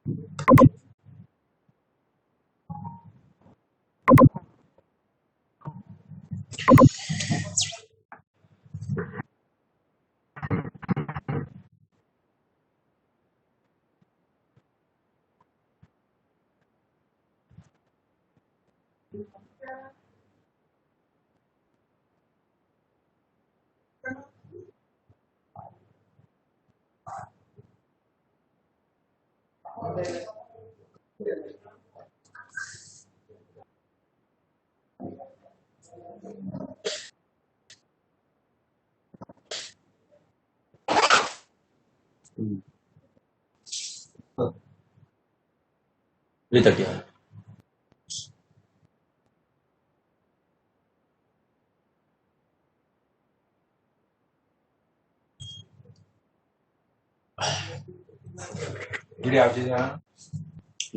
3:30.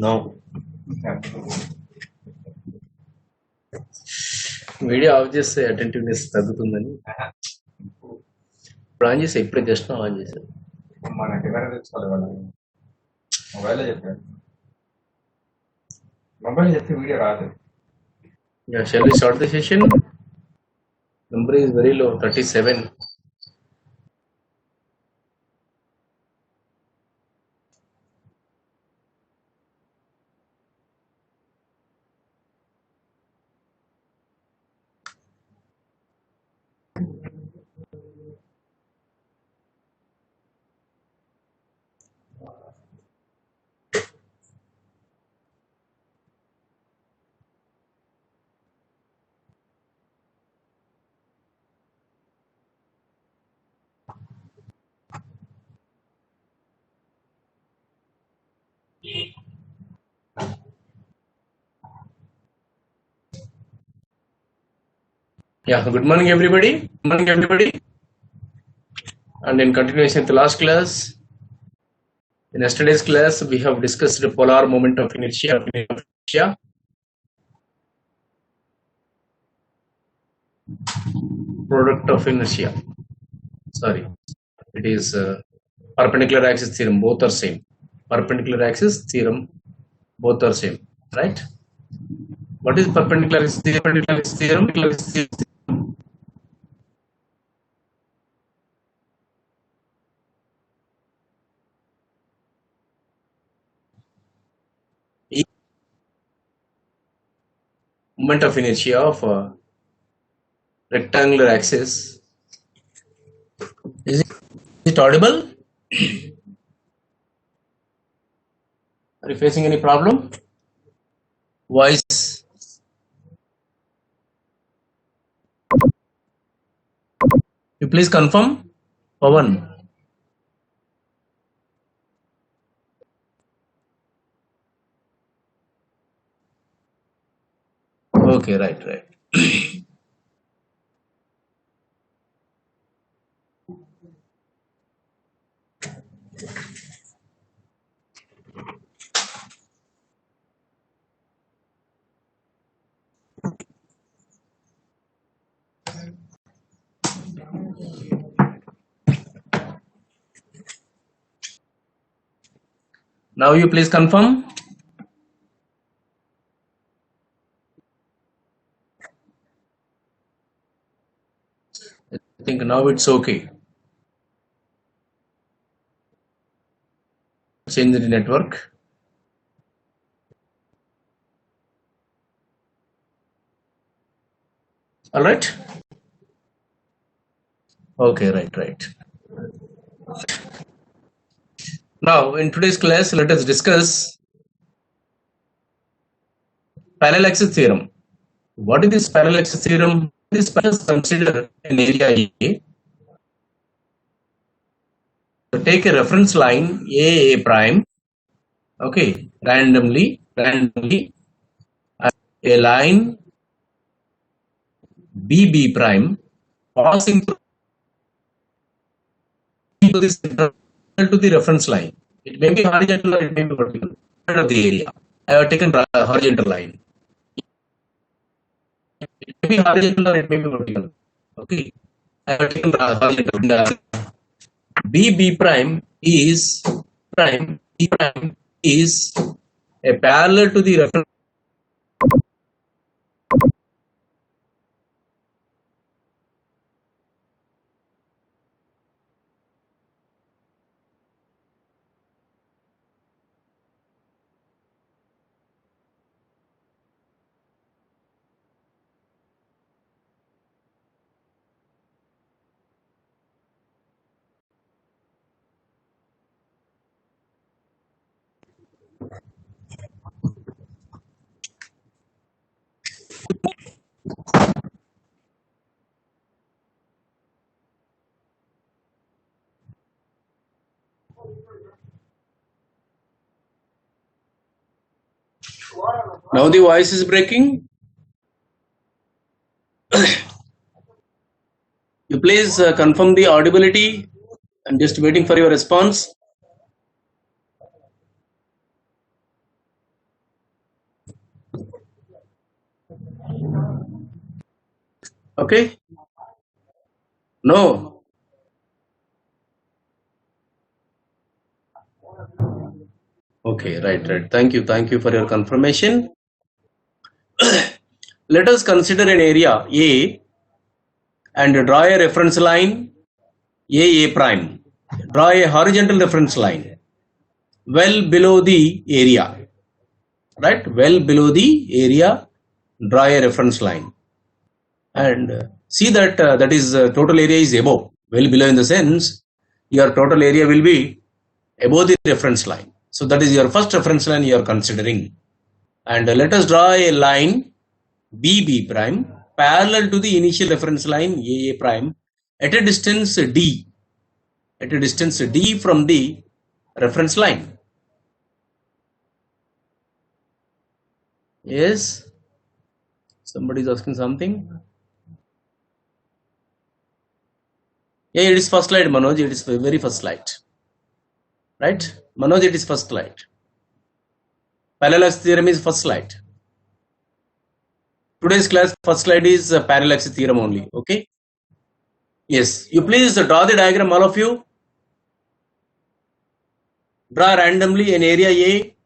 No. Video of చేస్తే attentiveness తగ్గుతుందని ఇప్పుడు ఆన్ చేసి ఇప్పుడే జస్ట్ ఆన్ చేశాను. మొబైల్ చెప్పాడు, మొబైల్ చెప్తే వీడియో రాదు. Yeah, shall we start the session? Number is very low, 37. Yeah, good morning everybody. Good morning everybody. And in continuation with the last class, in yesterday's class we have discussed the polar moment of inertia. Product of inertia. Sorry, it is perpendicular axis theorem. Both are same. Perpendicular axis theorem. Both are same, right? What is perpendicular axis theorem? Perpendicular axis theorem. Moment of inertia of rectangular axis. Is it audible? Are you facing any problem? Voice. You please confirm. Pawan. Okay, right. Now you please confirm. I think now it's okay. Change the network. All right. Okay, right. Now in today's class, let us discuss parallel axis theorem. What is this parallel axis theorem? This is consider an area A. So take a reference line A prime. Okay, randomly, a line B prime passing through this to the reference line. It may be horizontal or it may be vertical of the area. I have taken horizontal line. It may be horizontal or it may be vertical. Okay, I have taken horizontal. B prime is prime. B prime is a parallel to the reference. Now the voice is breaking. You please confirm the audibility. I'm just waiting for your response. Okay? No. Okay, right. Thank you for your confirmation. Let us consider an area A and draw a reference line A prime. Draw a horizontal reference line well below the area. Right? Well below the area, draw a reference line. And see that that is total area is above. Well below in the sense your total area will be above the reference line. So that is your first reference line you are considering. And let us draw a line B prime parallel to the initial reference line A prime at a distance D. At a distance D from the reference line. Yes? Somebody is asking something? Yeah, it is first slide, Manoj. It is very first slide. Right? Manoj, it is first slide. Parallax theorem is first slide. Today's class first slide is parallax theorem only. Okay? Yes. You please draw the diagram, all of you. Draw randomly an area A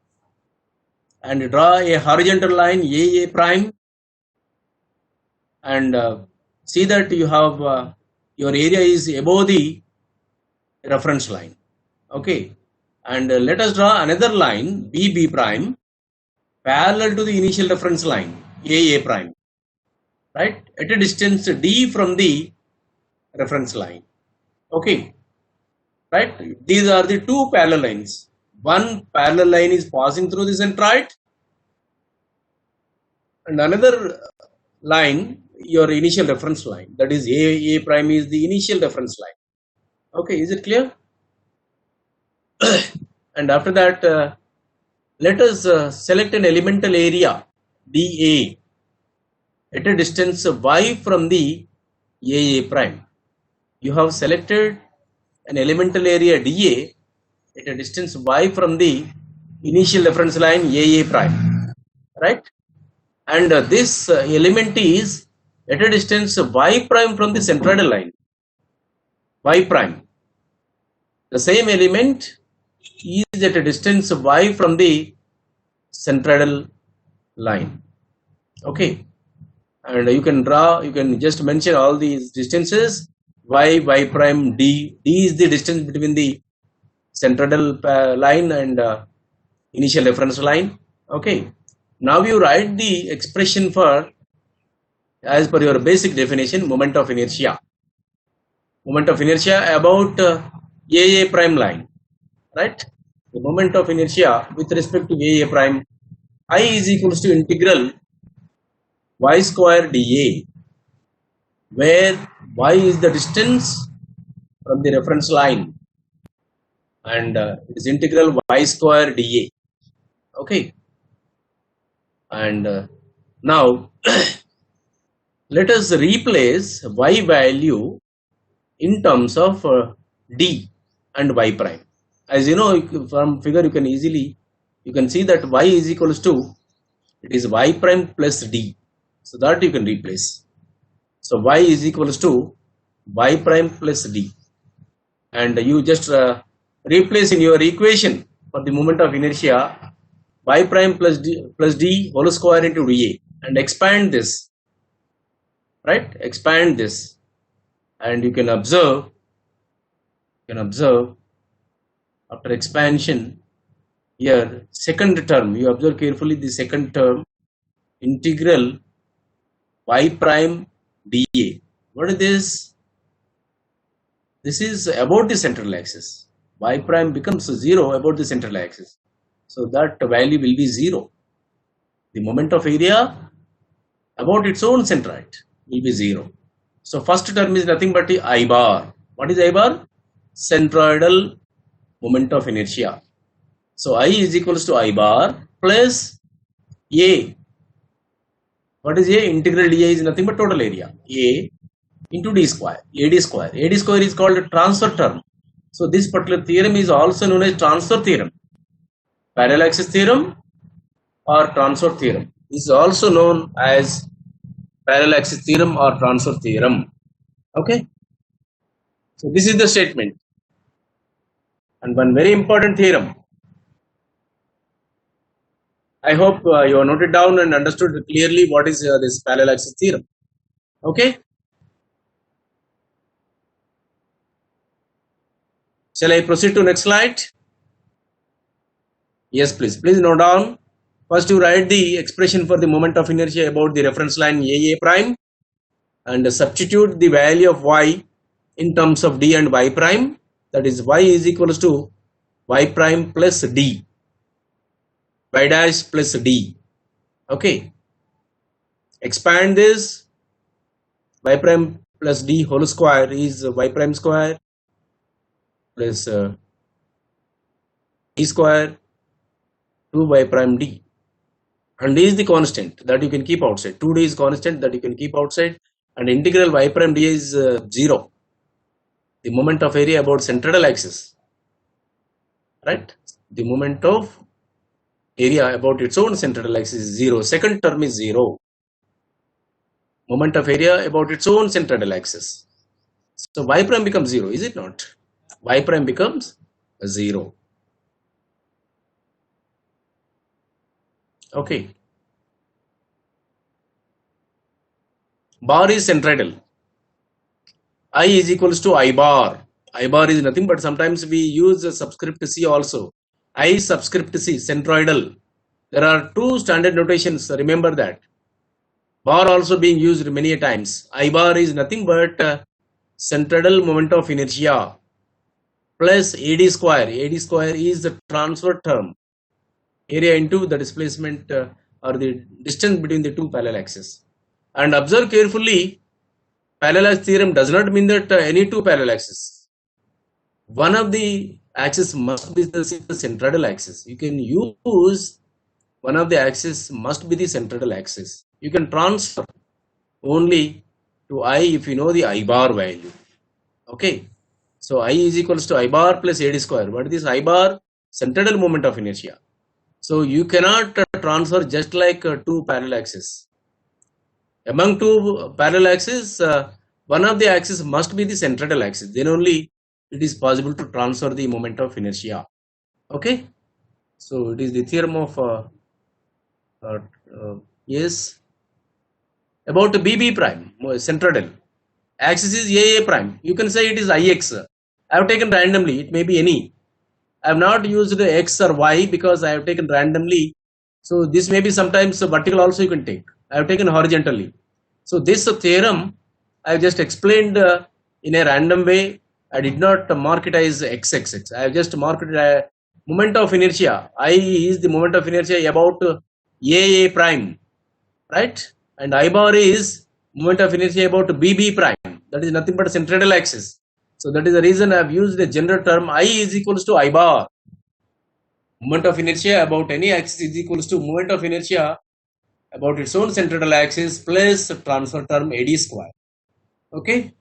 and draw a horizontal line A prime and see that you have your area is above the reference line. Okay, and let us draw another line B prime parallel to the initial reference line A prime, right, at a distance D from the reference line. Okay, right, these are the two parallel lines. One parallel line is passing through the centroid and another line your initial reference line, that is A prime is the initial reference line. Okay, is it clear? And after that let us select an elemental area dA at a distance y from the A prime. You have selected an elemental area dA at a distance y from the initial reference line A prime, right? And this element is at a distance y prime from the centroidal line, y prime. The same element is at a distance y from the centroidal line. Okay, and you can draw, you can just mention all these distances. Y prime, D is the distance between the centroidal line and initial reference line. Okay, now you write the expression for, as per your basic definition, moment of inertia. Moment of inertia about A prime line, right? The moment of inertia with respect to A prime, I is equals to integral y square dA, where y is the distance from the reference line and it is integral y square dA. Okay, and now let us replace y value in terms of D and y prime. As you know, from figure you can easily, you can see that y is equals to, it is y prime plus D, so that you can replace. So y is equals to y prime plus D, and you just replace in your equation for the moment of inertia y prime plus d whole square into dA, and expand this, right? Expand this, and you can observe after expansion here, second term, you observe carefully the second term, integral y prime dA. What is this? This is about the central axis. Y prime becomes 0 about the central axis. So that value will be 0. The moment of area about its own centroid will be 0. So first term is nothing but the I bar. What is I bar? Centroidal moment of inertia. So I is equals to I bar plus A. What is A? Integral dA is nothing but total area. A into d square, AD square. AD square is called a transfer term. So this particular theorem is also known as transfer theorem, parallel axis theorem or transfer theorem. This is also known as parallel axis theorem or transfer theorem. Okay. So this is the statement. And one very important theorem. I hope you have noted down and understood clearly what is this parallel axis theorem. Okay. Shall I proceed to next slide? Yes, please. Please note down. First, you write the expression for the moment of inertia about the reference line AA prime and substitute the value of y in terms of d and y prime. That is, y is equals to y prime plus d, y dash plus d. Okay. Expand this. Y prime plus d whole square is y prime square plus d square 2y prime d, and d is the constant that you can keep outside. 2d is constant that you can keep outside, and integral y prime d is 0. The moment of area about central axis, right? The moment of area about its own central axis is 0. Second term is 0. Moment of area about its own central axis. So y prime becomes 0, is it not? Y prime becomes 0. Okay. Bar is centroidal. I is equals to I bar. I bar is nothing but sometimes we use a subscript C also. I subscript C, centroidal. There are two standard notations, remember that. Bar also being used many times. I bar is nothing but centroidal moment of inertia plus AD square. AD square is the transfer term, area into the displacement or the distance between the two parallel axes. And observe carefully, parallel axis theorem does not mean that any two parallel axes. One of the axis must be the centroidal axis. You can use one of the axis must be the centroidal axis. You can transfer only to I if you know the I bar value. Okay. So I is equals to I bar plus AD square. What is this I bar? Centroidal moment of inertia. So you cannot transfer just like two parallel axes. Among two parallel axes, one of the axes must be the centroidal axis. Then only it is possible to transfer the moment of inertia. Okay. So it is the theorem of yes, about BB prime, centroidal. Axis is AA prime. You can say it is IX. I have taken randomly. It may be any. I have not used X or Y because I have taken randomly. So this may be sometimes vertical also you can take. I have taken horizontally. So this theorem I have just explained in a random way. I did not mark it as XXX. I have just marked it as moment of inertia. I is the moment of inertia about AA prime, right? And I bar is moment of inertia about BB prime. That is nothing but a centroidal axis. So that is the reason I have used the general term I is equals to I bar. Moment of inertia about any axis is equals to moment of inertia about its own centroidal axis plus transfer term AD square. Okay.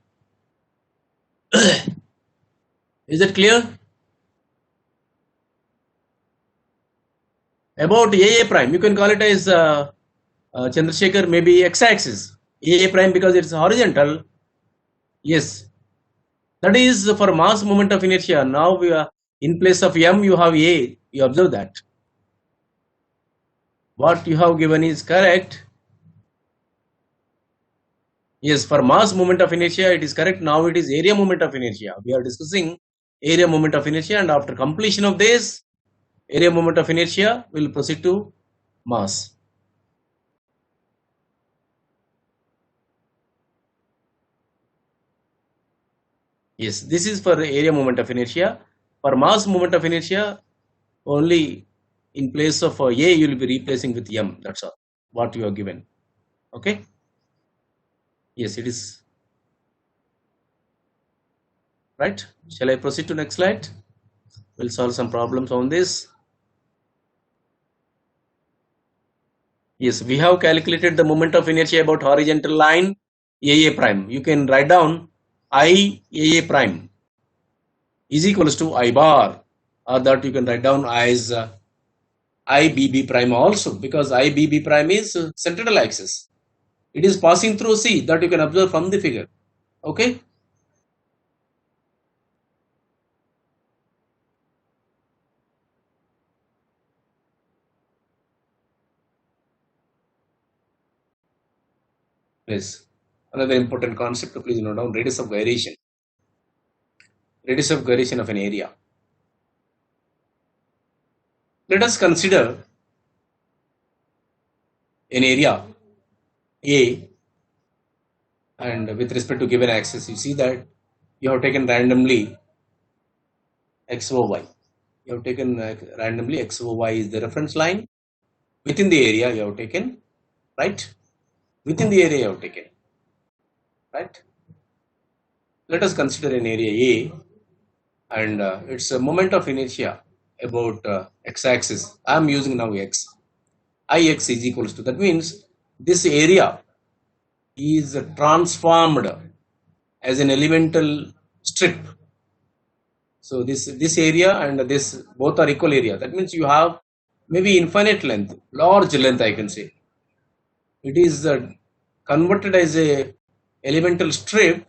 Is that clear? About AA prime, you can call it as Chandrasekhar, maybe x-axis. AA prime because it's horizontal. Yes. That is for mass moment of inertia. Now we are in place of M, you have A. You observe that. What you have given is correct. Yes, for mass moment of inertia, it is correct. Now it is area moment of inertia. We are discussing area moment of inertia, and after completion of this, area moment of inertia will proceed to mass. Yes, this is for area moment of inertia. For mass moment of inertia, only in place of A, you will be replacing with M. That's all. What you are given. Okay. Yes, it is right. Shall I proceed to next slide? We'll solve some problems on this. Yes, we have calculated the moment of inertia about horizontal line AA prime. You can write down I AA prime is equals to I bar, or that you can write down as IBB prime also, because IBB prime is central axis. It is passing through C, that you can observe from the figure. Okay. Yes. Another important concept to please note down: radius of gyration. Radius of gyration of an area. Let us consider an area A, and with respect to given axis, you see that you have taken randomly x over y. You have taken randomly x over y is the reference line. Within the area you have taken, right? Within the area you have taken, right? Let us consider an area A, and it's a moment of inertia about x-axis. I am using now x. Ix is equals to, that means this area is transformed as an elemental strip. So this area and this both are equal area. That means you have maybe infinite length, large length, I can say. It is converted as a elemental strip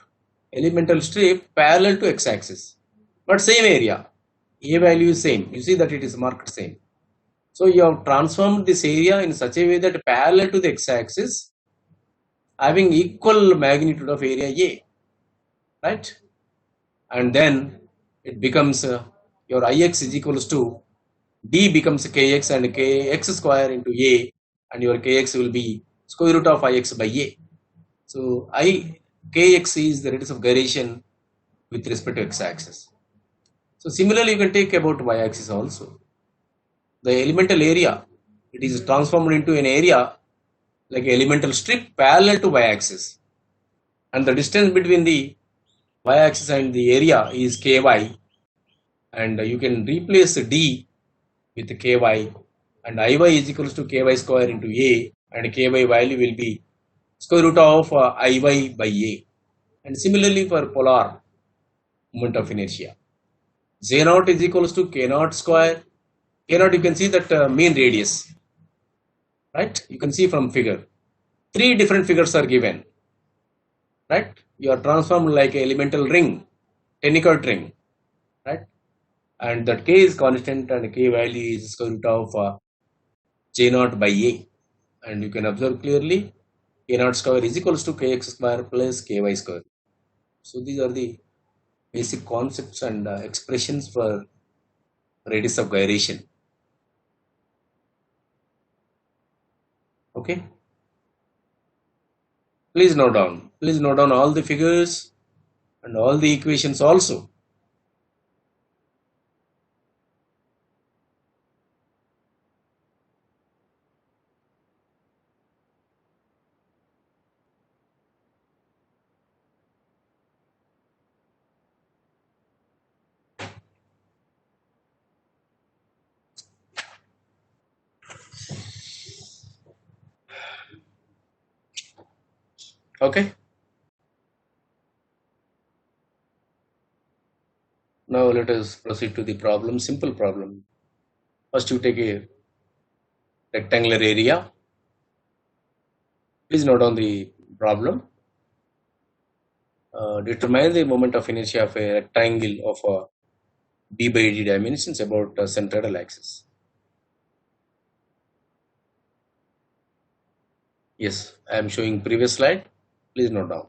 parallel to x-axis, but same area. A value is same. You see that it is marked same. So you have transformed this area in such a way that parallel to the x-axis, having equal magnitude of area A, right? And then it becomes your Ix is equals to D becomes Kx, and Kx square into A, and your Kx will be square root of Ix by A. So Kx is the radius of gyration with respect to x-axis. So similarly, you can take about y-axis also. The elemental area, it is transformed into an area like an elemental strip parallel to y-axis, and the distance between the y-axis and the area is ky, and you can replace d with ky, and iy is equals to ky square into a, and ky value will be square root of iy by a. And similarly for polar moment of inertia, J naught is equals to K naught square. K naught, you can see that mean radius, right? You can see from figure. Three different figures are given, right? You are transformed like an elemental ring, tenicot ring, right? And that K is constant and K value is square root of J naught by A. And you can observe clearly K naught square is equals to Kx square plus Ky square. So these are the basic concepts and expressions for radius of gyration. Okay. Please note down all the figures and all the equations also. Okay. Now let us proceed to the problem, simple problem. First you take a rectangular area. Please note down the problem. Determine the moment of inertia of a rectangle of d by d dimensions about centroidal axis. Yes, I am showing previous slide. Please note down.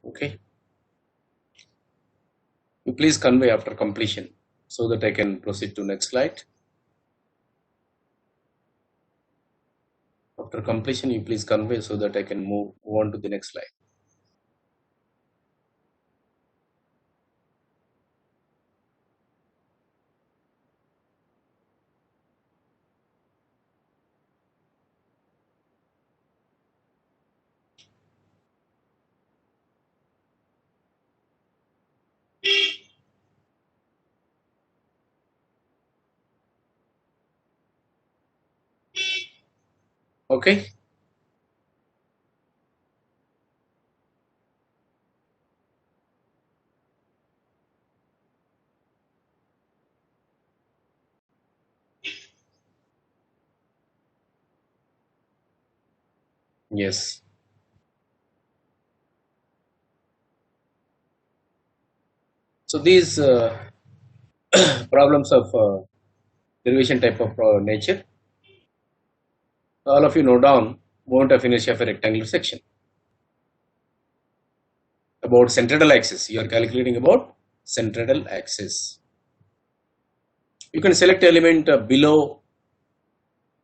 Okay. You please convey after completion so that I can proceed to next slide. After completion, you please convey so that I can move on to the next slide. Okay. Yes. So these problems of derivation type of nature, all of you note down moment of inertia of a rectangular section. About centroidal axis, you are calculating about centroidal axis. You can select element below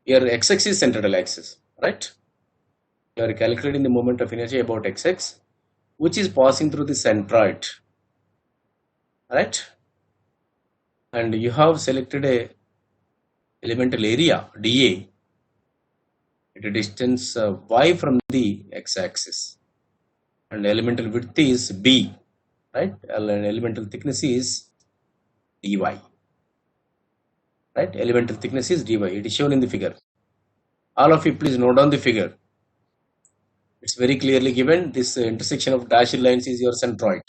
your x-axis centroidal axis, right? You are calculating the moment of inertia about x-axis, which is passing through the centroid, right? And you have selected a elemental area dA at a distance y from the x-axis, and elemental width is b, right? And elemental thickness is dy, right? Elemental thickness is dy. It is shown in the figure. All of you please note down the figure. It's very clearly given. This intersection of dashed lines is your centroid.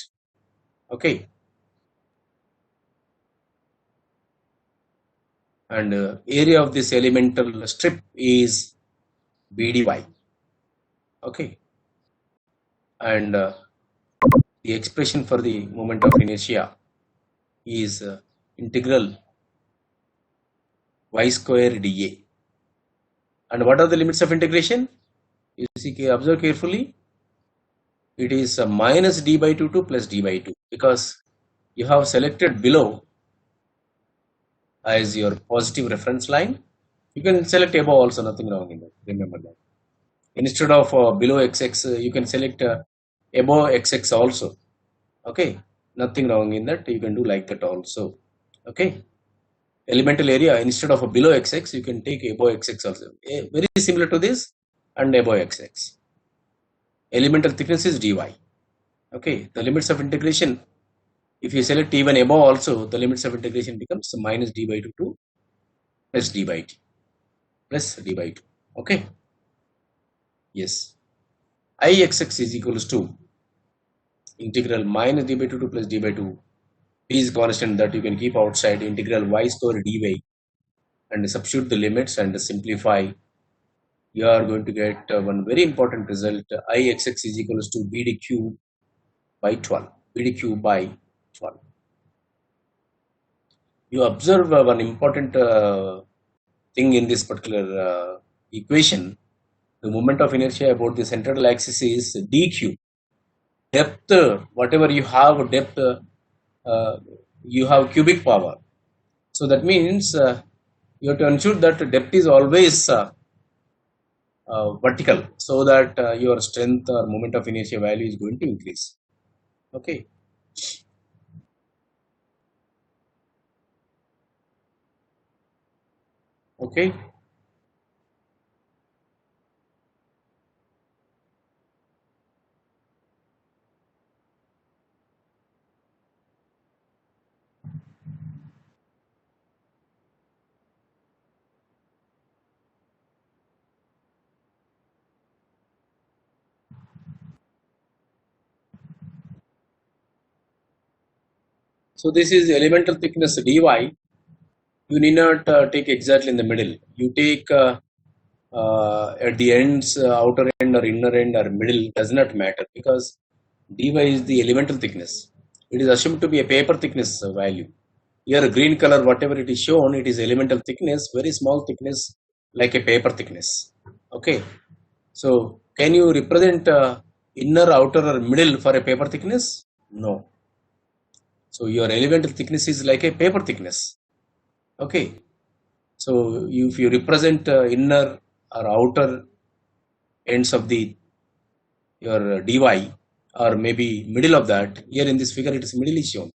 Okay. And area of this elemental strip is bdy. Okay. And the expression for the moment of inertia is integral y square dA. And what are the limits of integration? You see, observe carefully. It is minus d by 2 to plus d by 2, because you have selected below as your positive reference line. You can select above also, nothing wrong in that. Remember that. Instead of below xx, you can select above xx also. Okay, nothing wrong in that. You can do like that also. Okay, elemental area instead of below xx, you can take above xx also. Very similar to this, and above xx. Elemental thickness is dy. Okay, the limits of integration, if you select even above also, the limits of integration becomes minus d by 2 to plus d by t plus d by 2. Okay. Yes. Ixx is equals to integral minus d by 2 to plus d by 2 is constant that you can keep outside, integral y square dy, and substitute the limits and simplify. You are going to get one very important result. Ixx is equals to bd cube by 12. Bd cube by 12. You observe one important thing in this particular equation. The moment of inertia about the central axis is dq. Depth, whatever you have depth, you have cubic power. So that means you have to ensure that depth is always vertical, so that your strength or moment of inertia value is going to increase. Okay. Okay. So this is elemental thickness dy. You need not take exactly in the middle. You take at the ends, outer end or inner end or middle, does not matter, because dy is the elemental thickness. It is assumed to be a paper thickness value. Here green color, whatever it is shown, it is elemental thickness, very small thickness, like a paper thickness. Okay. So can you represent inner, outer or middle for a paper thickness? No. So your elemental thickness is like a paper thickness. Okay. So if you represent inner or outer ends of the your dy, or maybe middle of that, here in this figure it is middle is shown.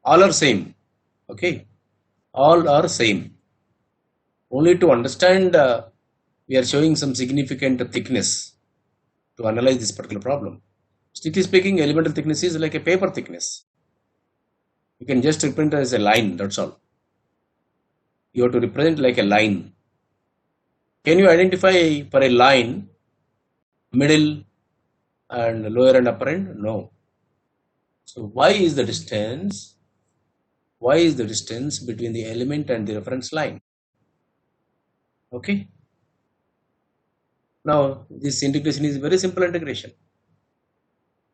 All are same. Okay. All are same. Only to understand we are showing some significant thickness to analyze this particular problem. Strictly speaking, elemental thickness is like a paper thickness. You can just represent it as a line, that's all. You have to represent like a line. Can you identify for a line middle and lower and upper end? No. So why is the distance? Why is the distance between the element and the reference line? Okay. Now this integration is very simple integration.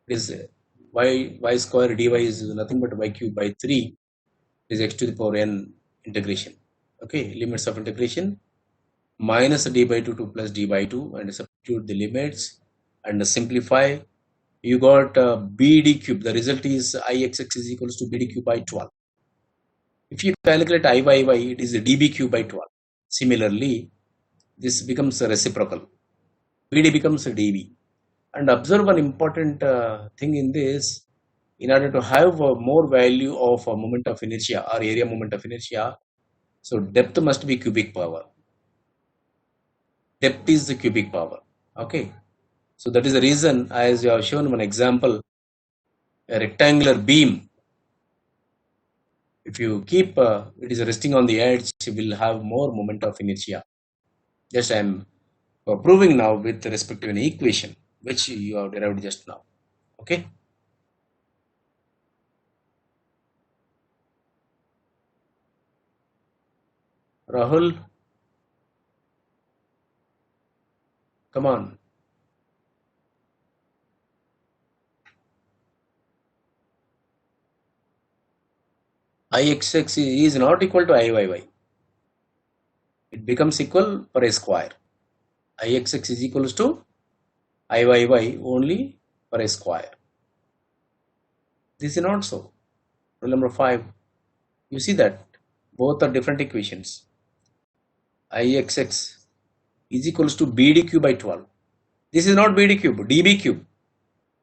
It is y square dy is nothing but y cube by 3 is x to the power n integration. Okay, limits of integration minus d by 2 to plus d by 2, and substitute the limits and simplify. You got bd cube. The result is ixx is equals to bd cube by 12. If you calculate iyy, it is db cube by 12. Similarly, this becomes reciprocal. bd becomes db. And observe one important thing in this. In order to have more value of moment of inertia or area moment of inertia, so depth must be cubic power. Depth is the cubic power. Okay. So that is the reason, as you have shown one example, a rectangular beam, if you keep it is resting on the edge, it will have more moment of inertia. Just I am proving now with respect to an equation which you have derived just now. Okay. Rahul, come on. Ixx is not equal to Iyy. It becomes equal for a square. Ixx is equals to Iyy only for a square. This is not so. Rule number 5. You see that both are different equations. Ixx is equals to bd cube by 12. This is not bd cube, db cube.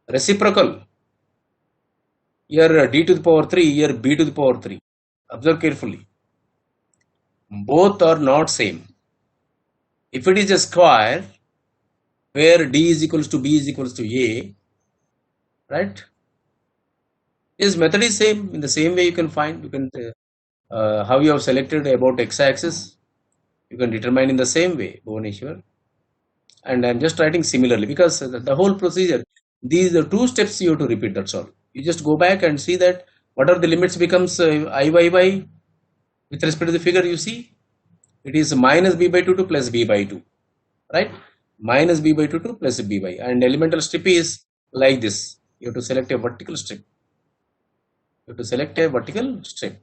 Reciprocal. Here d to the power 3, here b to the power 3. Observe carefully. Both are not same. If it is a square where d is equals to b is equals to a, right? This method is same. In the same way you can find, you can how you have selected about x-axis, you can determine in the same way, Bhuvaneshwar. And I am just writing similarly because the whole procedure, these are 2 steps you have to repeat, that's all. You just go back and see that what are the limits becomes Iyy with respect to the figure. You see it is minus b by 2 to plus b by 2, right? Minus b by 2 to plus b by, and elemental strip is like this. You have to select a vertical strip. You have to select a vertical strip.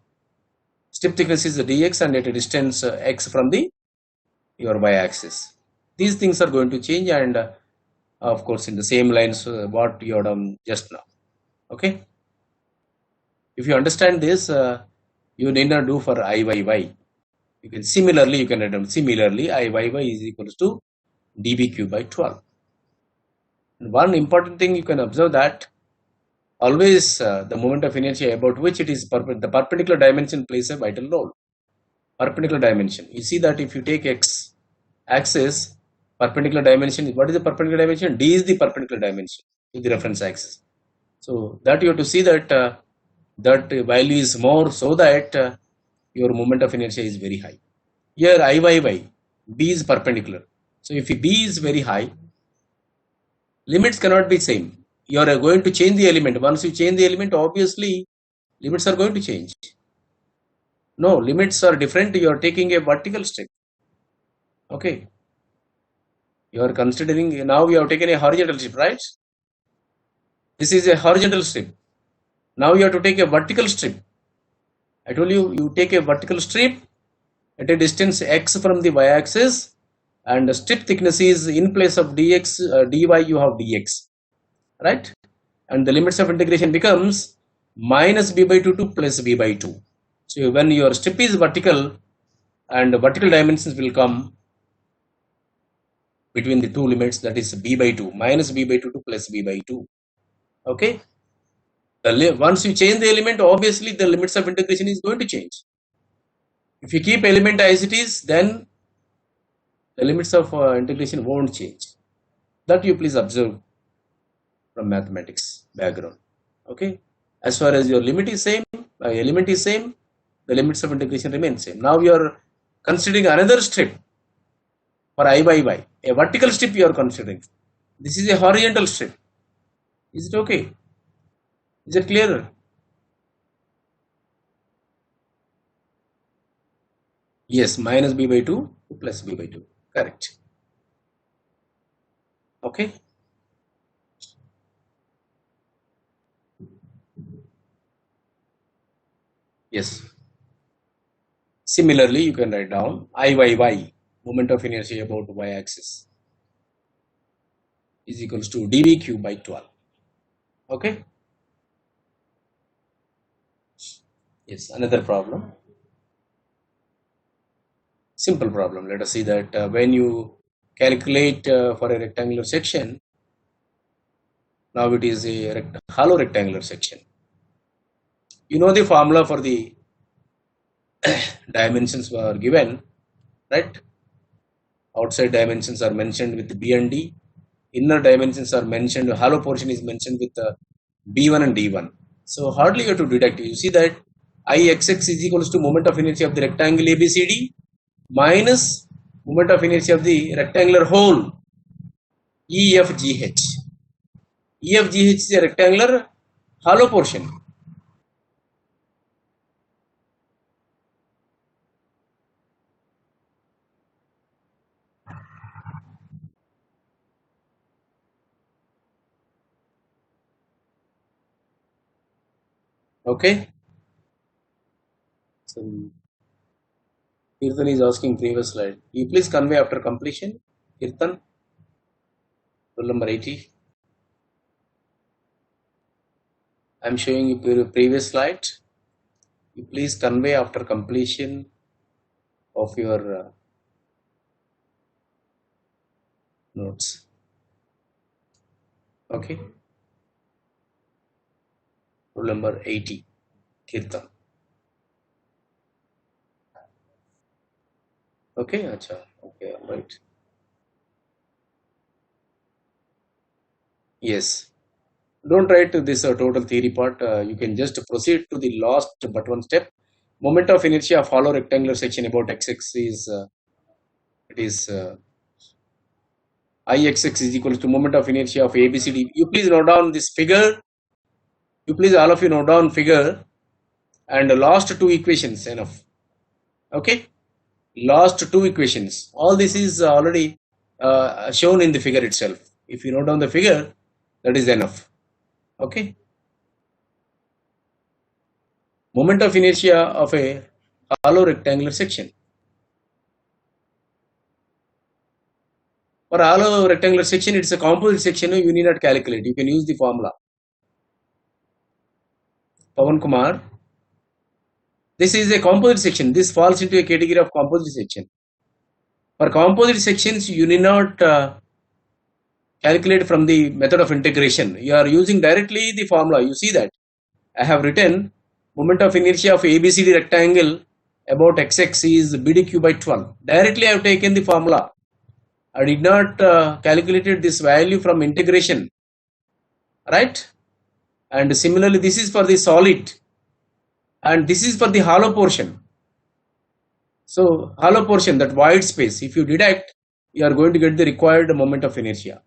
Strip thickness is dx and at a distance x from the your y-axis. These things are going to change, and of course in the same lines what you have done just now. Okay. If you understand this, you need not do for Iyy. You can similarly, you can write down similarly Iyy is equals to db cube by 12. And one important thing you can observe that always the moment of inertia about which it is the perpendicular dimension plays a vital role. Perpendicular dimension. You see that if you take x axis, perpendicular dimension, what is the perpendicular dimension? D is the perpendicular dimension to the reference axis. So that you have to see that that value is more, so that your moment of inertia is very high. Here Iyy, B is perpendicular. So if B is very high, limits cannot be same. You are going to change the element. Once you change the element, obviously Limits are going to change. No, limits are different. You are taking a vertical strip. Okay. You are considering, now you have taken a horizontal strip, right? This is a horizontal strip. Now you have to take a vertical strip. I told you, you take a vertical strip at a distance x from the y-axis, and the strip thickness is, in place of dx, dy, you have dx, right? And the limits of integration becomes minus b by 2 to plus b by 2. So when your strip is vertical, and the vertical dimensions will come between the two limits, that is b by 2, minus b by 2 to plus b by 2. Okay. Once you change the element, obviously the limits of integration is going to change. If you keep element as it is, then the limits of integration won't change. That you please observe from mathematics background. Okay. As far as your limit is same, element is same, the limits of integration remain same. Now you are considering another strip for I by y. A vertical strip you are considering. This is a horizontal strip. Is it okay? Is it clearer? Yes, minus b by 2 to plus b by 2. Correct. Okay. Yes. Similarly, you can write down Iyy, moment of inertia about y-axis, is equals to dv cube by 12. Okay. Yes, another problem. Simple problem. Let us see that when you calculate for a rectangular section, now it is a hollow rectangular section. You know the formula for the dimensions were given, right? Outside dimensions are mentioned with B and D. Inner dimensions are mentioned, hollow portion is mentioned with B1 and D1. So hardly you have to deduct. You see that Ixx is equals to moment of inertia of the rectangle ABCD minus moment of inertia of the rectangular hole EFGH. EFGH is a rectangular hollow portion. Okay. So Kirtan is asking previous slide. You please convey after completion. Kirtan, roll number 80. I am showing you previous slide. You please convey after completion of your notes. Okay. Roll number 80. Kirtan. Okay, acha. Okay, all right. Yes. Don't write this total theory part. You can just proceed to the last but one step. Moment of inertia of hollow rectangular section about xx is Ixx is equal to moment of inertia of ABCD. You please note down this figure. You please all of you note down figure and the last two equations enough. Okay. Last two equations. All this is already shown in the figure itself. If you note down the figure, that is enough. Okay. Moment of inertia of a hollow rectangular section. For hollow rectangular section, it's a composite section. You need not calculate. You can use the formula. Pawan Kumar. This is a composite section. This falls into a category of composite section. For composite sections, you need not calculate from the method of integration. You are using directly the formula. You see that I have written moment of inertia of ABCD rectangle about xx is BDQ by 12. Directly I have taken the formula. I did not calculated this value from integration, right? And similarly, this is for the solid, and this is for the hollow portion. So hollow portion, that void space, if you deduct, you are going to get the required moment of inertia.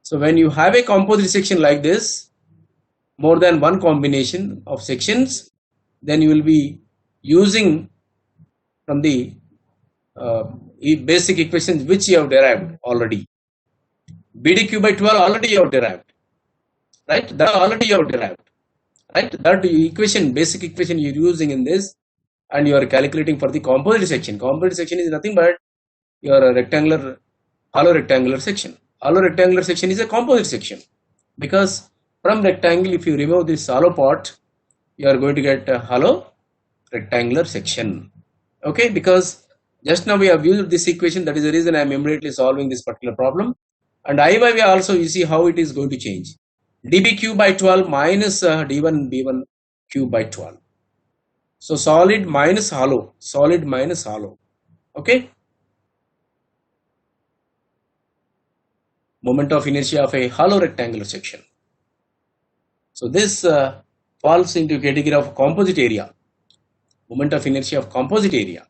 So when you have a composite section like this, more than one combination of sections, then you will be using from the basic equations which you have derived already. BDQ by 12 already you have derived, right? That already you have derived, right? That equation, basic equation you're using in this, and you are calculating for the composite section. Composite section is nothing but your rectangular, hollow rectangular section. Hollow rectangular section is a composite section, because from rectangle, if you remove this hollow part, you are going to get a hollow rectangular section. Okay, because just now we have used this equation, that is the reason I am immediately solving this particular problem. And I by V also, you see how it is going to change. dB cube by 12 minus d1 b1 cube by 12. So solid minus hollow, solid minus hollow. Okay. Moment of inertia of a hollow rectangular section. So this falls into category of composite area. Moment of inertia of composite area.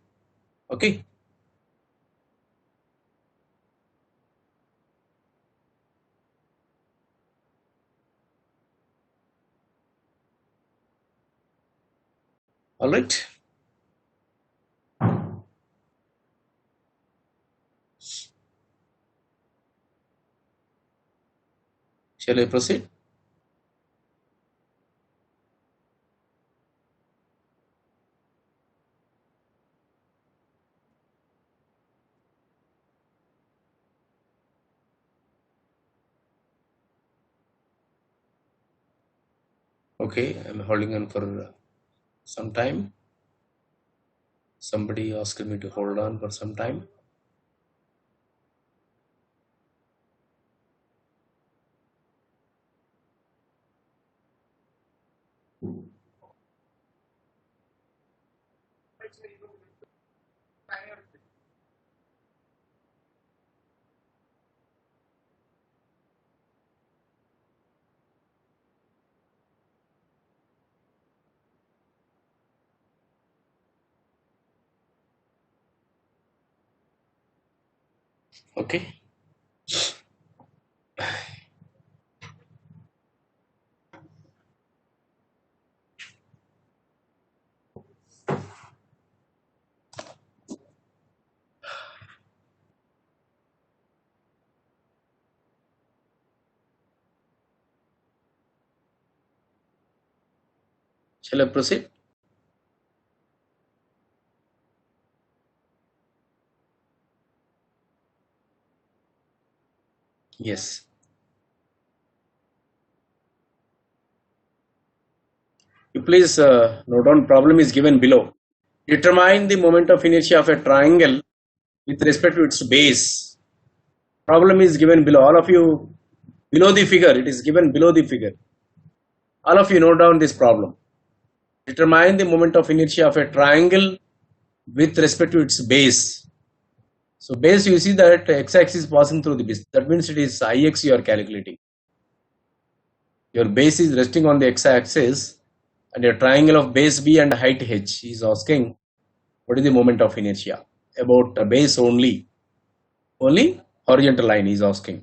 Okay. All right. Shall I proceed? Okay, I'm holding on for some time. Somebody asked me to hold on for some time. Okay. Shall I proceed? Yes. You please note down, problem is given below. Determine the moment of inertia of a triangle with respect to its base. Problem is given below. All of you, below the figure, it is given below the figure. All of you note down this problem. Determine the moment of inertia of a triangle with respect to its base. So base, you see that x-axis passing through the base. That means it is Ix you are calculating. Your base is resting on the x-axis, and a triangle of base B and height h is asking what is the moment of inertia about a base only. Only horizontal line is asking.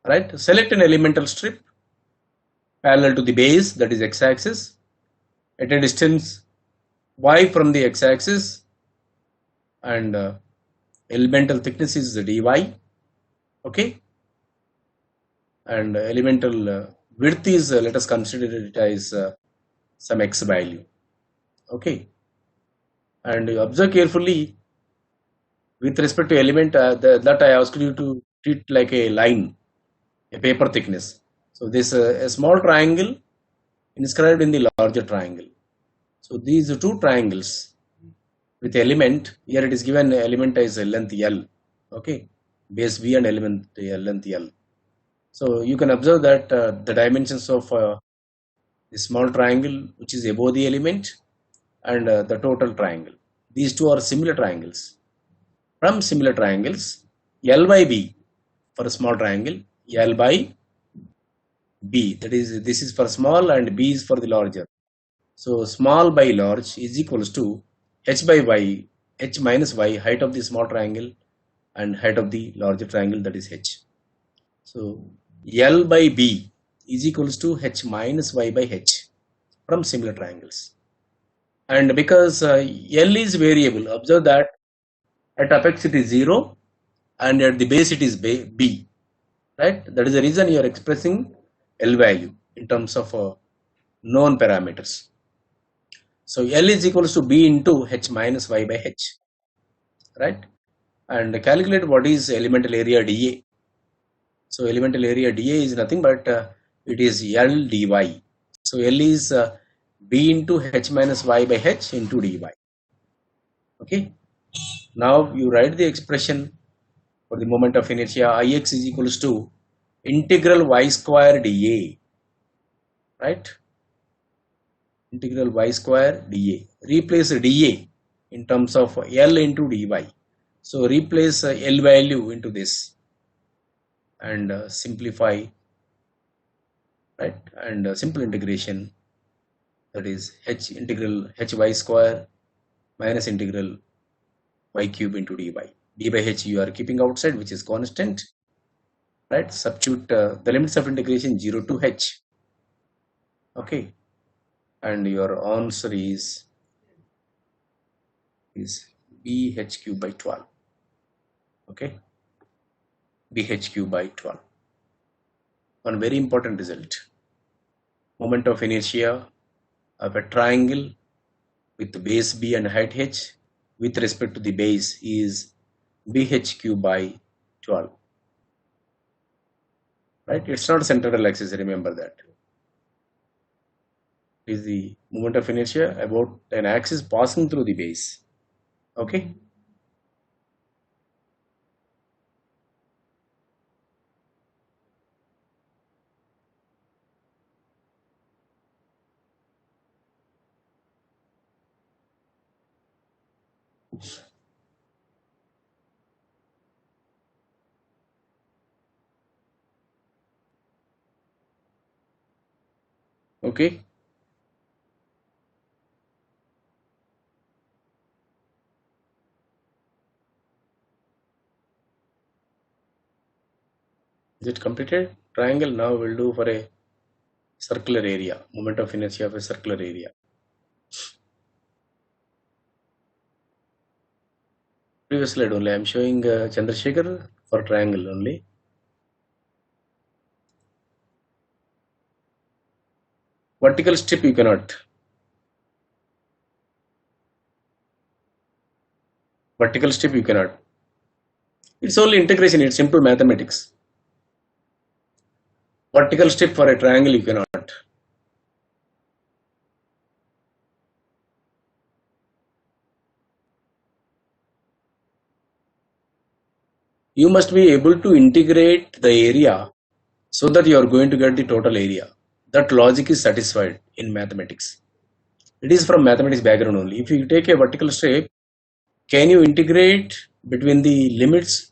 Right? Select an elemental strip parallel to the base, that is x-axis, at a distance y from the x-axis, and elemental thickness is dy. Okay, and elemental width is let us consider it as some x value. Okay, and you observe carefully with respect to element that I asked you to treat like a line, a paper thickness. So this a small triangle inscribed in the larger triangle. So these are two triangles with element. Here it is given element as length L. Okay, base B and element length L. So you can observe that the dimensions of the small triangle which is above the element and the total triangle. These two are similar triangles. From similar triangles, L by B for a small triangle, L by B, that is, this is for small and B is for the larger. So small by large is equals to h by y, h minus y, height of the small triangle and height of the larger triangle, that is h. So L by B is equals to h minus y by h from similar triangles. And because L is variable, observe that at apex it is 0 and at the base it is B, right? That is the reason you are expressing L value in terms of known parameters. So L is equals to B into H minus Y by H, right? And calculate what is elemental area dA. So elemental area dA is nothing but it is L dy. So L is B into H minus Y by H into dy. Okay. Now you write the expression for the moment of inertia. Ix is equals to integral y square dA, right? Integral y square dA. Replace dA in terms of L into dy. So replace L value into this and simplify, right? And simple integration, that is h integral hy square minus integral y cube into dy. D by h you are keeping outside, which is constant, right? Substitute the limits of integration 0 to h. Okay, and your answer is bh cube by 12. Okay, bh cube by 12. One very important result: moment of inertia of a triangle with base b and height h with respect to the base is bh cube by 12. Right? It's not central axis. Remember that. It is the moment of inertia about an axis passing through the base. Okay. Okay. Is it completed? Triangle. Now we'll do for a circular area. Moment of inertia of a circular area. Previous slide only. I'm showing Chandrasekhar for triangle only. Vertical strip you cannot. Vertical strip you cannot. It's only integration. It's simple mathematics. Vertical strip for a triangle you cannot. You must be able to integrate the area so that you are going to get the total area. That logic is satisfied in mathematics. It is from mathematics background only. If you take a vertical strip, can you integrate between the limits,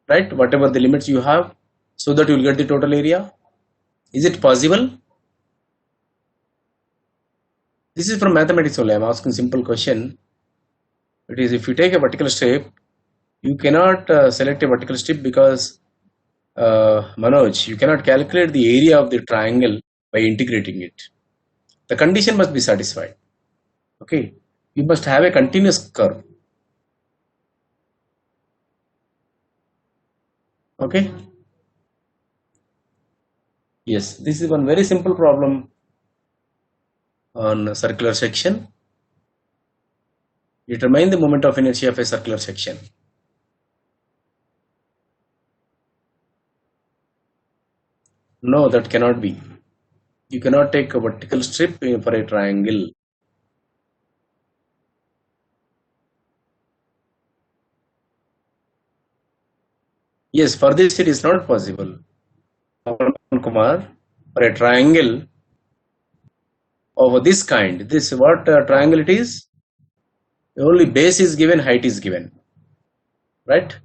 right? Whatever the limits you have, so that you will get the total area. Is it possible? This is from mathematics only. I am asking simple question. It is, if you take a vertical strip, you cannot select a vertical strip because Manoj, you cannot calculate the area of the triangle by integrating it. The condition must be satisfied. Okay, you must have a continuous curve. Okay. Yes, this is one very simple problem on a circular section. Determine the moment of inertia of a circular section. No, that cannot be. You cannot take a vertical strip for a triangle. Yes, for this it is not possible. Kumar, for a triangle of this kind, this what triangle it is? Only base is given, height is given, right?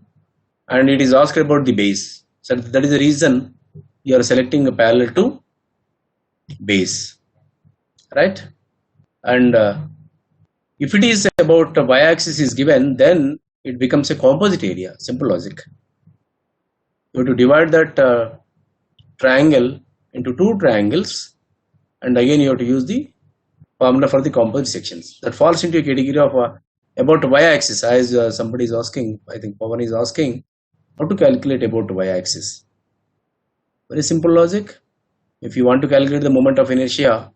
And it is asked about the base. So that is the reason you are selecting a parallel to base, right? And if it is about y-axis is given, then it becomes a composite area. Simple logic. You have to divide that triangle into two triangles, and again you have to use the formula for the composite sections. That falls into a category of about y-axis, as somebody is asking, I think Pawan is asking, how to calculate about y-axis. Very simple logic. If you want to calculate the moment of inertia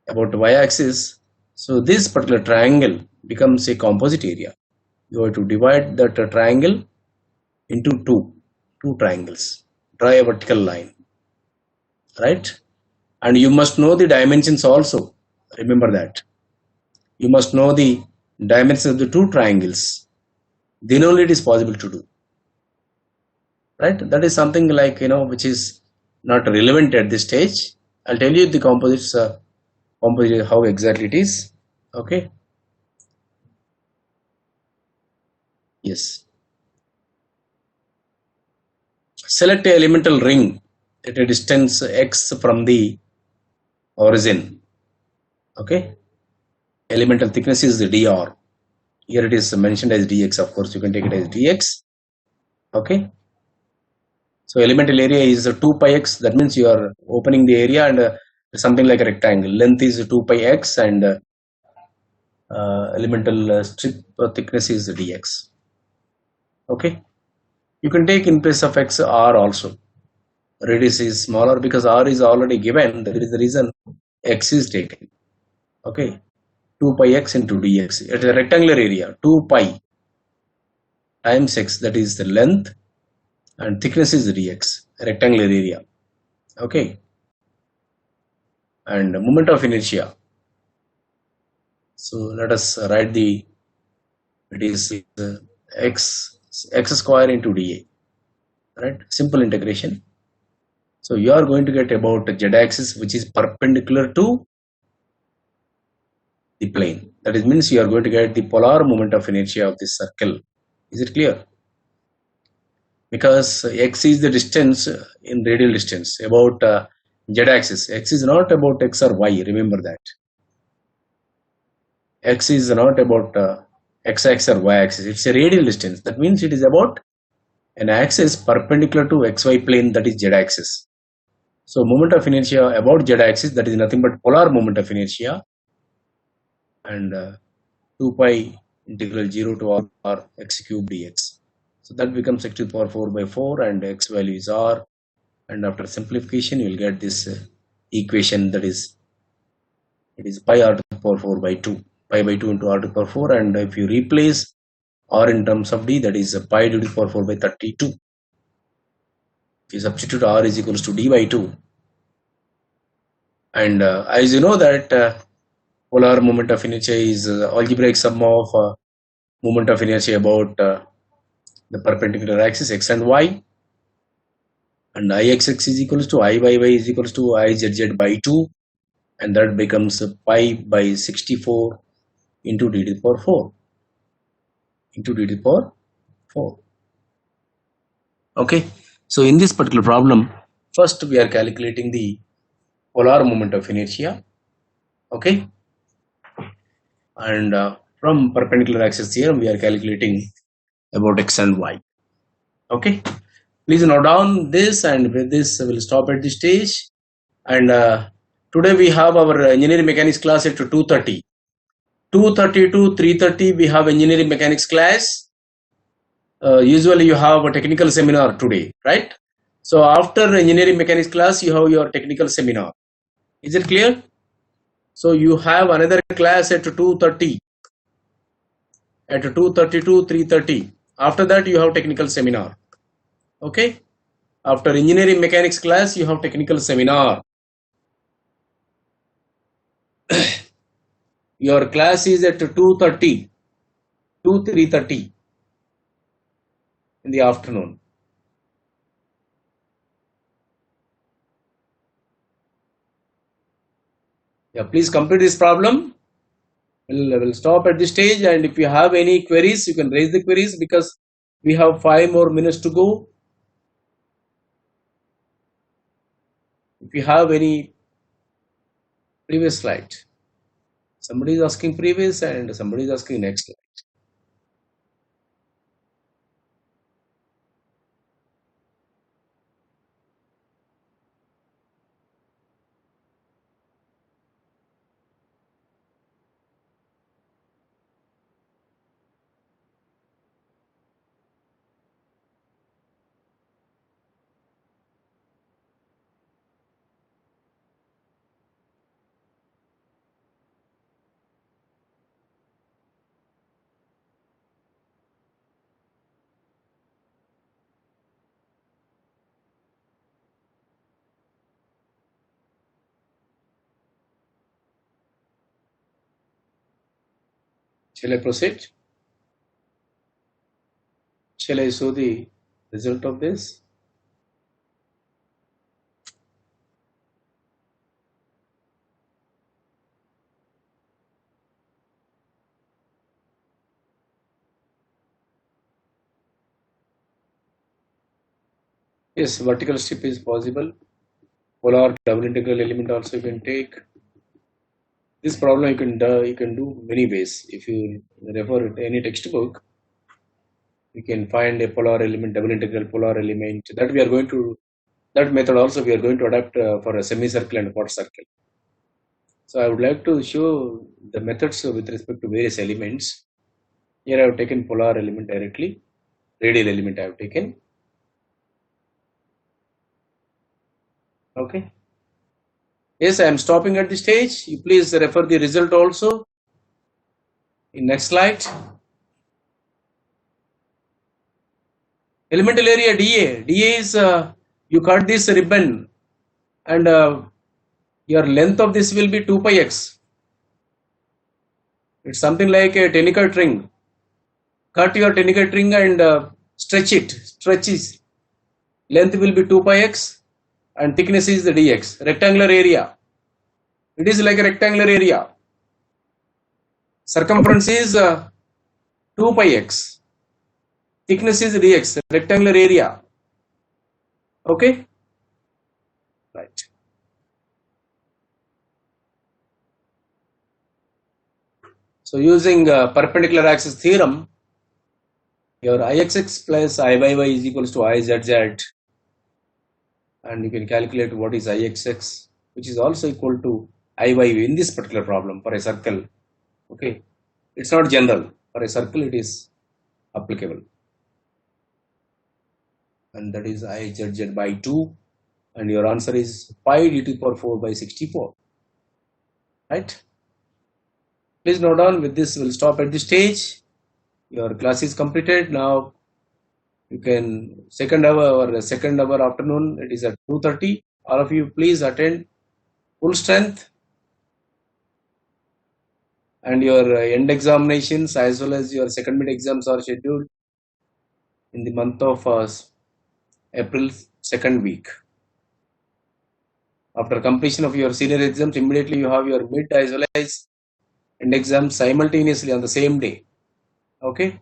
about y-axis, so this particular triangle becomes a composite area. You have to divide that triangle into two triangles. Draw a vertical line, right? And you must know the dimensions also. Remember that. You must know the dimensions of the two triangles. Then only it is possible to do. Right? That is something like, which is not relevant at this stage. I'll tell you the composites, composite, how exactly it is. Okay. Yes. Select a elemental ring at a distance x from the origin. Okay. Elemental thickness is the dr. Here it is mentioned as dx. Of course, you can take it as dx. Okay. So elemental area is 2 pi x. That means you are opening the area and something like a rectangle. Length is 2 pi x and elemental strip thickness is dx. Okay. You can take in place of x r also. Radius is smaller because r is already given. That is the reason x is taken. Okay. 2 pi x into dx. It is a rectangular area. 2 pi times x, that is the length, and thickness is dx. Rectangular area. Okay. And moment of inertia. So let us write it is x square into dA, right? Simple integration. So you are going to get about z-axis, which is perpendicular to the plane. That is means you are going to get the polar moment of inertia of this circle. Is it clear? Because x is the distance in radial distance about z-axis. X is not about x or y. Remember that. X is not about x-axis or y-axis. It's a radial distance. That means it is about an axis perpendicular to xy plane, that is z-axis. So moment of inertia about z-axis, that is nothing but polar moment of inertia, and 2 pi integral 0 to r x cube dx. So that becomes x to the power 4 by 4 and x value is r, and after simplification you will get this equation, that is it is pi r to the power 4 by 2, pi by 2 into r to the power 4, and if you replace r in terms of d, that is pi to the power 4 by 32. If you substitute r is equals to d by 2, and as you know that polar moment of inertia is algebraic sum of moment of inertia about the perpendicular axis x and y, and ixx is equals to iyy is equals to izz by 2, and that becomes pi by 64 into d to the power 4 into d to the power 4. Okay, so in this particular problem, first we are calculating the polar moment of inertia. Okay, and from perpendicular axis theorem we are calculating about x and y. Okay, please note down this, and with this we will stop at this stage. And today we have our engineering mechanics class at 2:30. 2:30 to 3:30 we have engineering mechanics class. Usually you have a technical seminar today, right? So after engineering mechanics class you have your technical seminar. Is it clear? So you have another class at 2:30. At 2:30 to 3:30. After that you have technical seminar. Okay. After engineering mechanics class you have technical seminar. Your class is at 2:30 to 3:30 in the afternoon. Yeah, please complete this problem. We'll stop at this stage, and if you have any queries you can raise the queries, because we have 5 more minutes to go. If you have any previous slide, somebody is asking previous and somebody is asking next slide. Shall I proceed? Shall I show the result of this? Yes, vertical strip is possible. Polar double integral element also you can take. This problem you can do many ways. If you refer to any textbook, you can find a polar element, double integral polar element. That method also we are going to adapt for a semicircle and quarter circle. So I would like to show the methods with respect to various elements. Here I have taken polar element directly, radial element I have taken. Okay. Yes, I am stopping at the stage. You please refer the result also. In next slide. Elemental area dA. dA is you cut this ribbon and your length of this will be 2 pi x. It's something like a tenicle string. Cut your tenicle string and stretch it. Stretches. Length will be 2 pi x and thickness is the dx. Rectangular area. It is like a rectangular area. Circumference is 2 pi x. Thickness is dx. Rectangular area. Okay. Right. So using perpendicular axis theorem, your Ixx plus Iyy is equals to Izz, and you can calculate what is Ixx, which is also equal to Iy in this particular problem for a circle. Okay, it's not general. For a circle, it is applicable, and that is Izz by 2, and your answer is pi d to the power 4 by 64. Right? Please note down. With this, we'll stop at this stage. Your class is completed now. You can second hour afternoon. It is at 2:30. All of you, please attend full strength. And your end examinations as well as your second mid exams are scheduled in the month of April second week. After completion of your senior exams, immediately you have your mid as well as end exams simultaneously on the same day. Okay.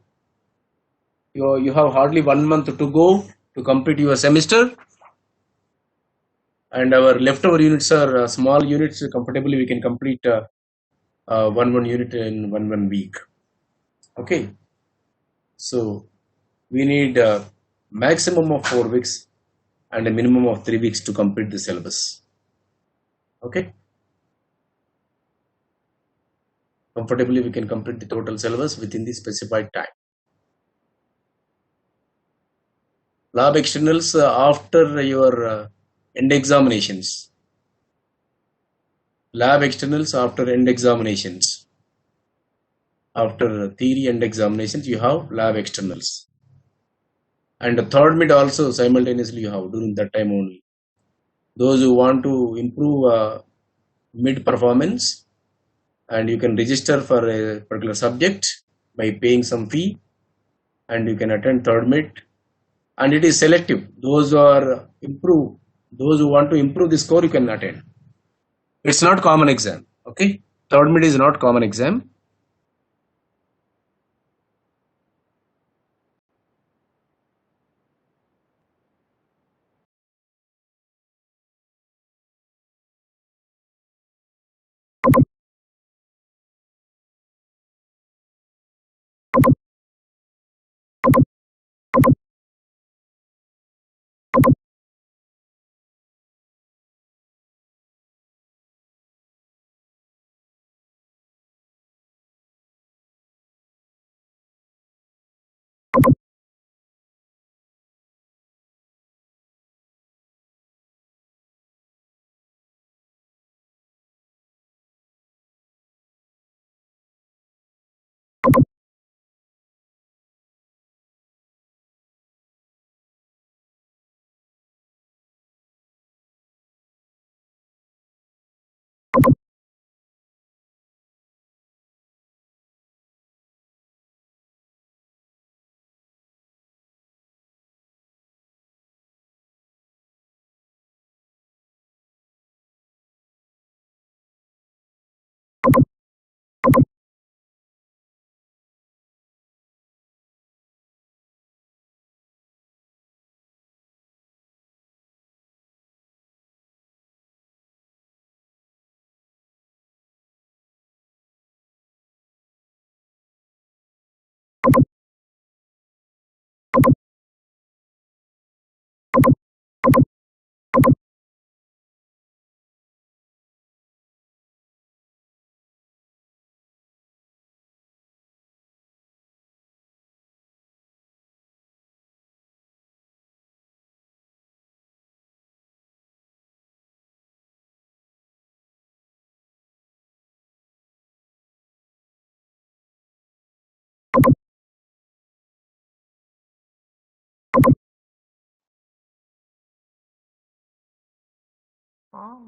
You have hardly 1 month to go to complete your semester, and our leftover units are small units. Comfortably, we can complete one unit in one week. Okay. So we need a maximum of 4 weeks and a minimum of 3 weeks to complete the syllabus. Okay. Comfortably, we can complete the total syllabus within the specified time. Lab externals after your end examinations. Lab externals after end examinations. After theory and examinations, you have lab externals. And the third mid also simultaneously you have during that time only. Those who want to improve mid performance, and you can register for a particular subject by paying some fee, and you can attend third mid, and it is selective. Those who want to improve the score, you can attend. It's not common exam. Okay, third mid is not common exam.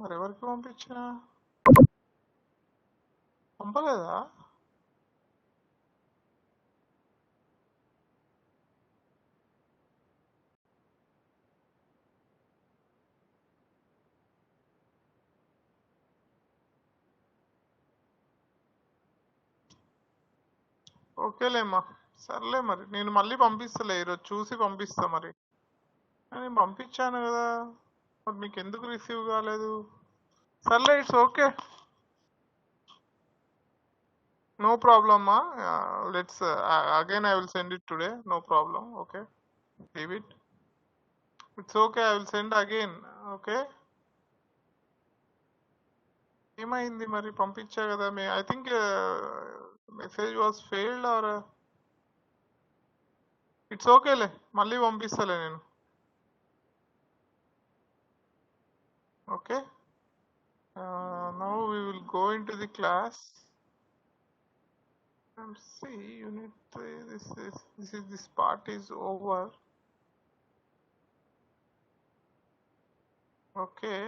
మరి ఎవరికి పంపించినా పంపలేదా? ఓకేలేమ్మా, సర్లే మరి నేను మళ్ళీ పంపిస్తలే, ఈరోజు చూసి పంపిస్తా. మరి నేను పంపించాను కదా, మరి మీకు ఎందుకు రిసీవ్ కాలేదు? సర్లే, it's okay, no problem. Let's again I will send it today, no problem. Okay, leave it, it's okay, I will send again. Okay, ఏమైంది మరి? పంపించా కదా. I think message was failed or it's ఓకేలే, మళ్ళీ పంపిస్తలే నేను. Okay, now we will go into the class and see unit 3. This part is over. Okay,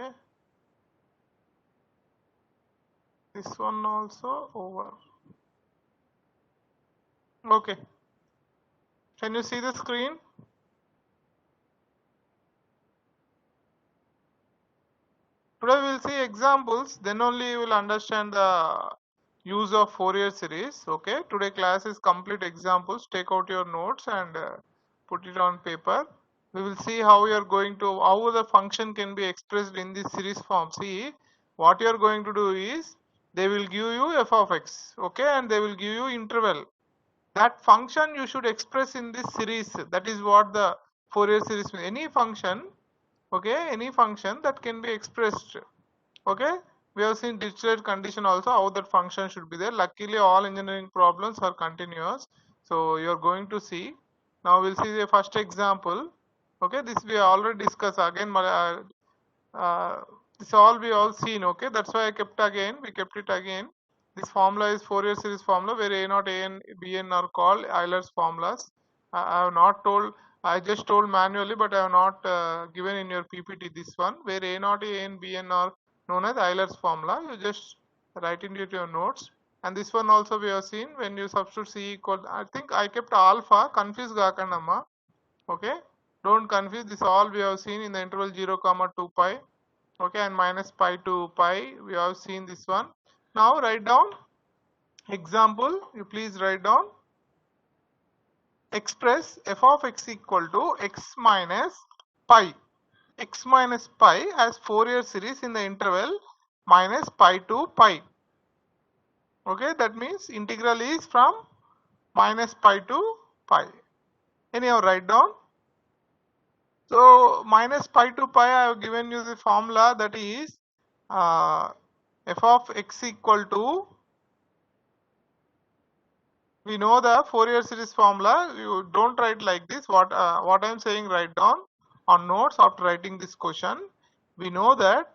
this one also over. Okay, can you see the screen? Today we will see examples, then only you will understand the use of Fourier series. Okay, today class is complete examples. Take out your notes and put it on paper. We will see how you are going to, how the function can be expressed in this series form. See, what you are going to do is, they will give you f of x, okay, and they will give you interval. That function you should express in this series. That is what the Fourier series means. Any function, okay, any function that can be expressed. Okay, we have seen Dirichlet condition also, how that function should be there. Luckily all engineering problems are continuous, so you are going to see. Now we'll see the first example. Okay, this we already discussed. Again this all we all seen. Okay, that's why I kept again, we kept it again. This formula is Fourier series formula, where a naught, an, bn are called Euler's formulas. I have not told, I just told manually, but I have not given in your PPT this one, where a naught, an, bn are known as Euler's formula. You just write into your notes. And this one also we have seen, when you substitute c equal, I think I kept alpha, confuse gaakandamma. Okay, don't confuse, this all we have seen in the interval 0, 2 pi. Okay, and minus pi to pi, we have seen this one. Now write down example, you please write down. Express f of x equal to x minus pi as Fourier series in the interval minus pi to pi. Okay, that means integral is from minus pi to pi. Anyhow, write down. So minus pi to pi, I have given you the formula, that is f of x equal to, we know the Fourier series formula. You don't write like this. What I am saying, write down on notes after writing this question. We know that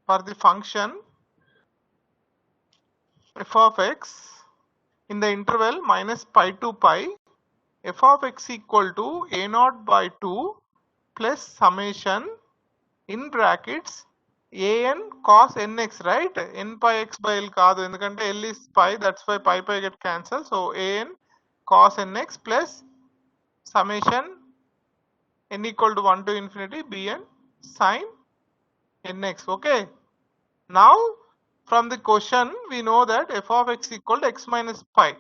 for the function f of x in the interval minus pi to pi, f of x equal to a naught by 2 plus summation in brackets an cos nx, right? N pi x by L kaadu, endukante L is pi, that's why pi get cancelled. So an cos nx plus summation n equal to 1 to infinity bn sin nx. Okay, now from the question we know that f of x equal to x minus pi.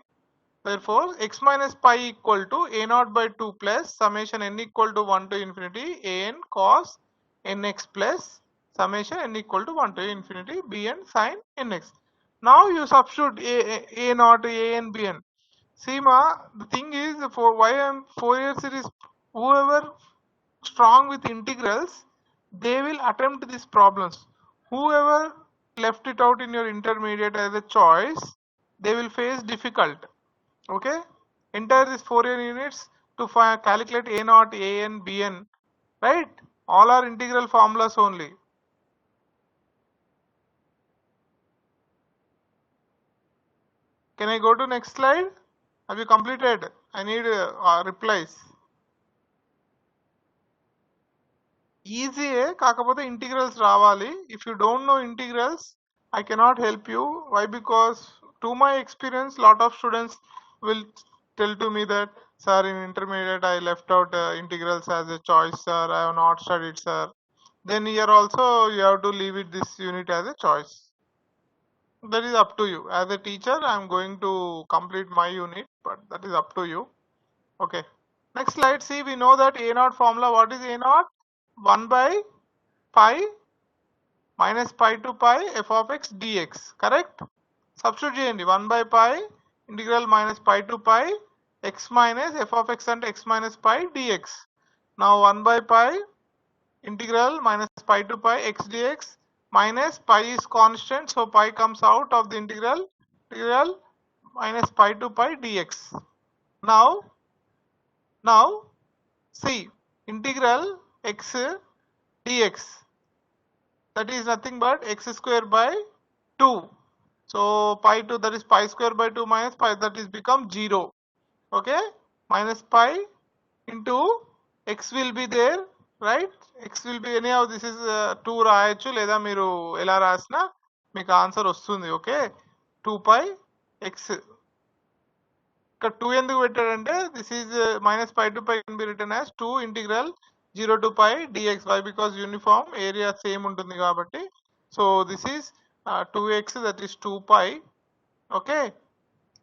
Therefore x minus pi equal to a naught by 2 plus summation n equal to 1 to infinity an cos nx plus summation n equal to 1 to infinity bn sin nx. Now you substitute a naught, an, bn. See ma, the thing is, for why I am Fourier series, whoever strong with integrals, they will attempt these problems. Whoever left it out in your intermediate as a choice, they will face difficult. Okay, enter this Fourier units to calculate a naught, an, bn, right? All are integral formulas only. Can I go to next slide? Have you completed? I need replies. ఈజీయే కాకపోతే integrals రావాలి. If you don't no integrals I cannot help you. Why? Because to my experience, lot of students will tell to me that, sir, in intermediate I left out integrals as a choice, sir. I have not studied, sir. Then here also you have to leave it this unit as a choice. That is up to you. As a teacher, I am going to complete my unit, but that is up to you. Okay. Next slide. See, we know that A naught formula. What is A naught? 1 by pi minus pi to pi f of x dx. Correct? Substitute చేయండి 1 by pi integral minus pi to pi x minus f of x and x minus pi dx. Now 1 by pi integral minus pi to pi x dx minus pi is constant, so pi comes out of the integral minus pi to pi dx. Now see integral x dx, that is nothing but x square by 2. So pi 2, that is pi square by 2 minus pi, that is become 0. Okay, minus pi into x will be there, right? X will be anyhow, this is 2 రాయొచ్చు లేదా మీరు ఎలా రాసినా మీకు answer వస్తుంది. Okay, 2 pi x. ఇక్కడ 2 ఎందుకు పెట్టాడంటే this is minus pi to pi can be written as 2 integral 0 to pi dx. Why? Because uniform area same ఉంటుంది కాబట్టి. So this is 2x, that is 2 pi. Okay,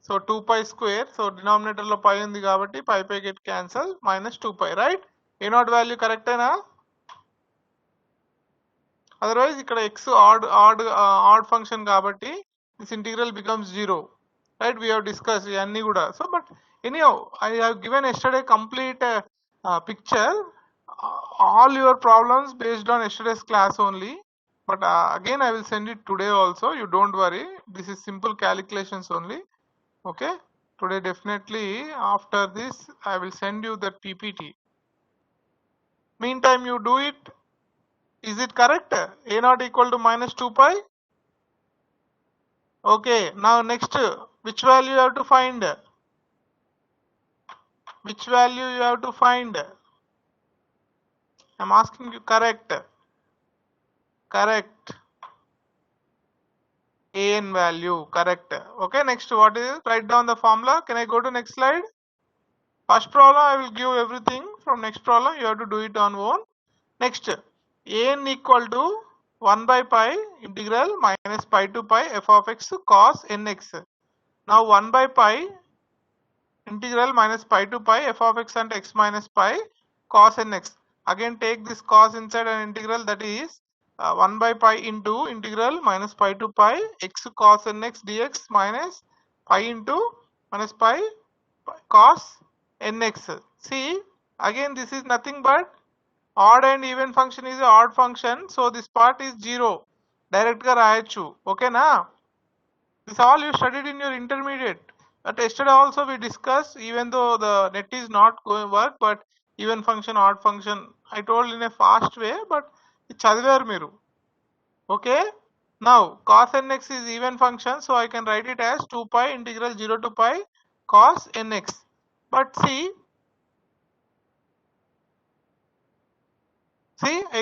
so 2 pi square, so denominator లో pi ఉంది కాబట్టి pi get cancel, minus 2 pi, right? A naught value correct అయినా? Otherwise ఇక్కడ x odd function కాబట్టి this integral becomes 0, right? We have discussed ఇవన్నీ కూడా. So but anyhow, I have given yesterday complete picture, all your problems based on yesterday's class only. But again I will send it today also, you don't worry, this is simple calculations only. Okay, today definitely after this I will send you that PPT. Meantime you do it. Is it correct? A naught equal to minus 2 pi. Okay, now next, which value you have to find? Which value you have to find? I'm asking you. Correct. An value, correct. Okay, next, what is it? Write down the formula. Can I go to next slide? First problem I will give everything. From next problem you have to do it on own. Next, an equal to 1 by pi integral minus pi to pi f of x cos nx. Now 1 by pi integral minus pi to pi f of x and x minus pi cos nx. Again take this cos inside an integral, that is 1 by pi into integral minus pi to pi x cos nx dx minus pi into minus pi cos nx. See, again this is nothing but odd and even function is a odd function, so this part is 0. Direct ga రాయొచ్చు. Okay na? This all you studied in your intermediate. But yesterday also we discussed, even though the net is not going to work, but even function, odd function, I told in a fast way, but చదివారు మీరు. Okay, now cos nx is even function, so I can write it as 2 pi integral 0 to pi cos nx. But see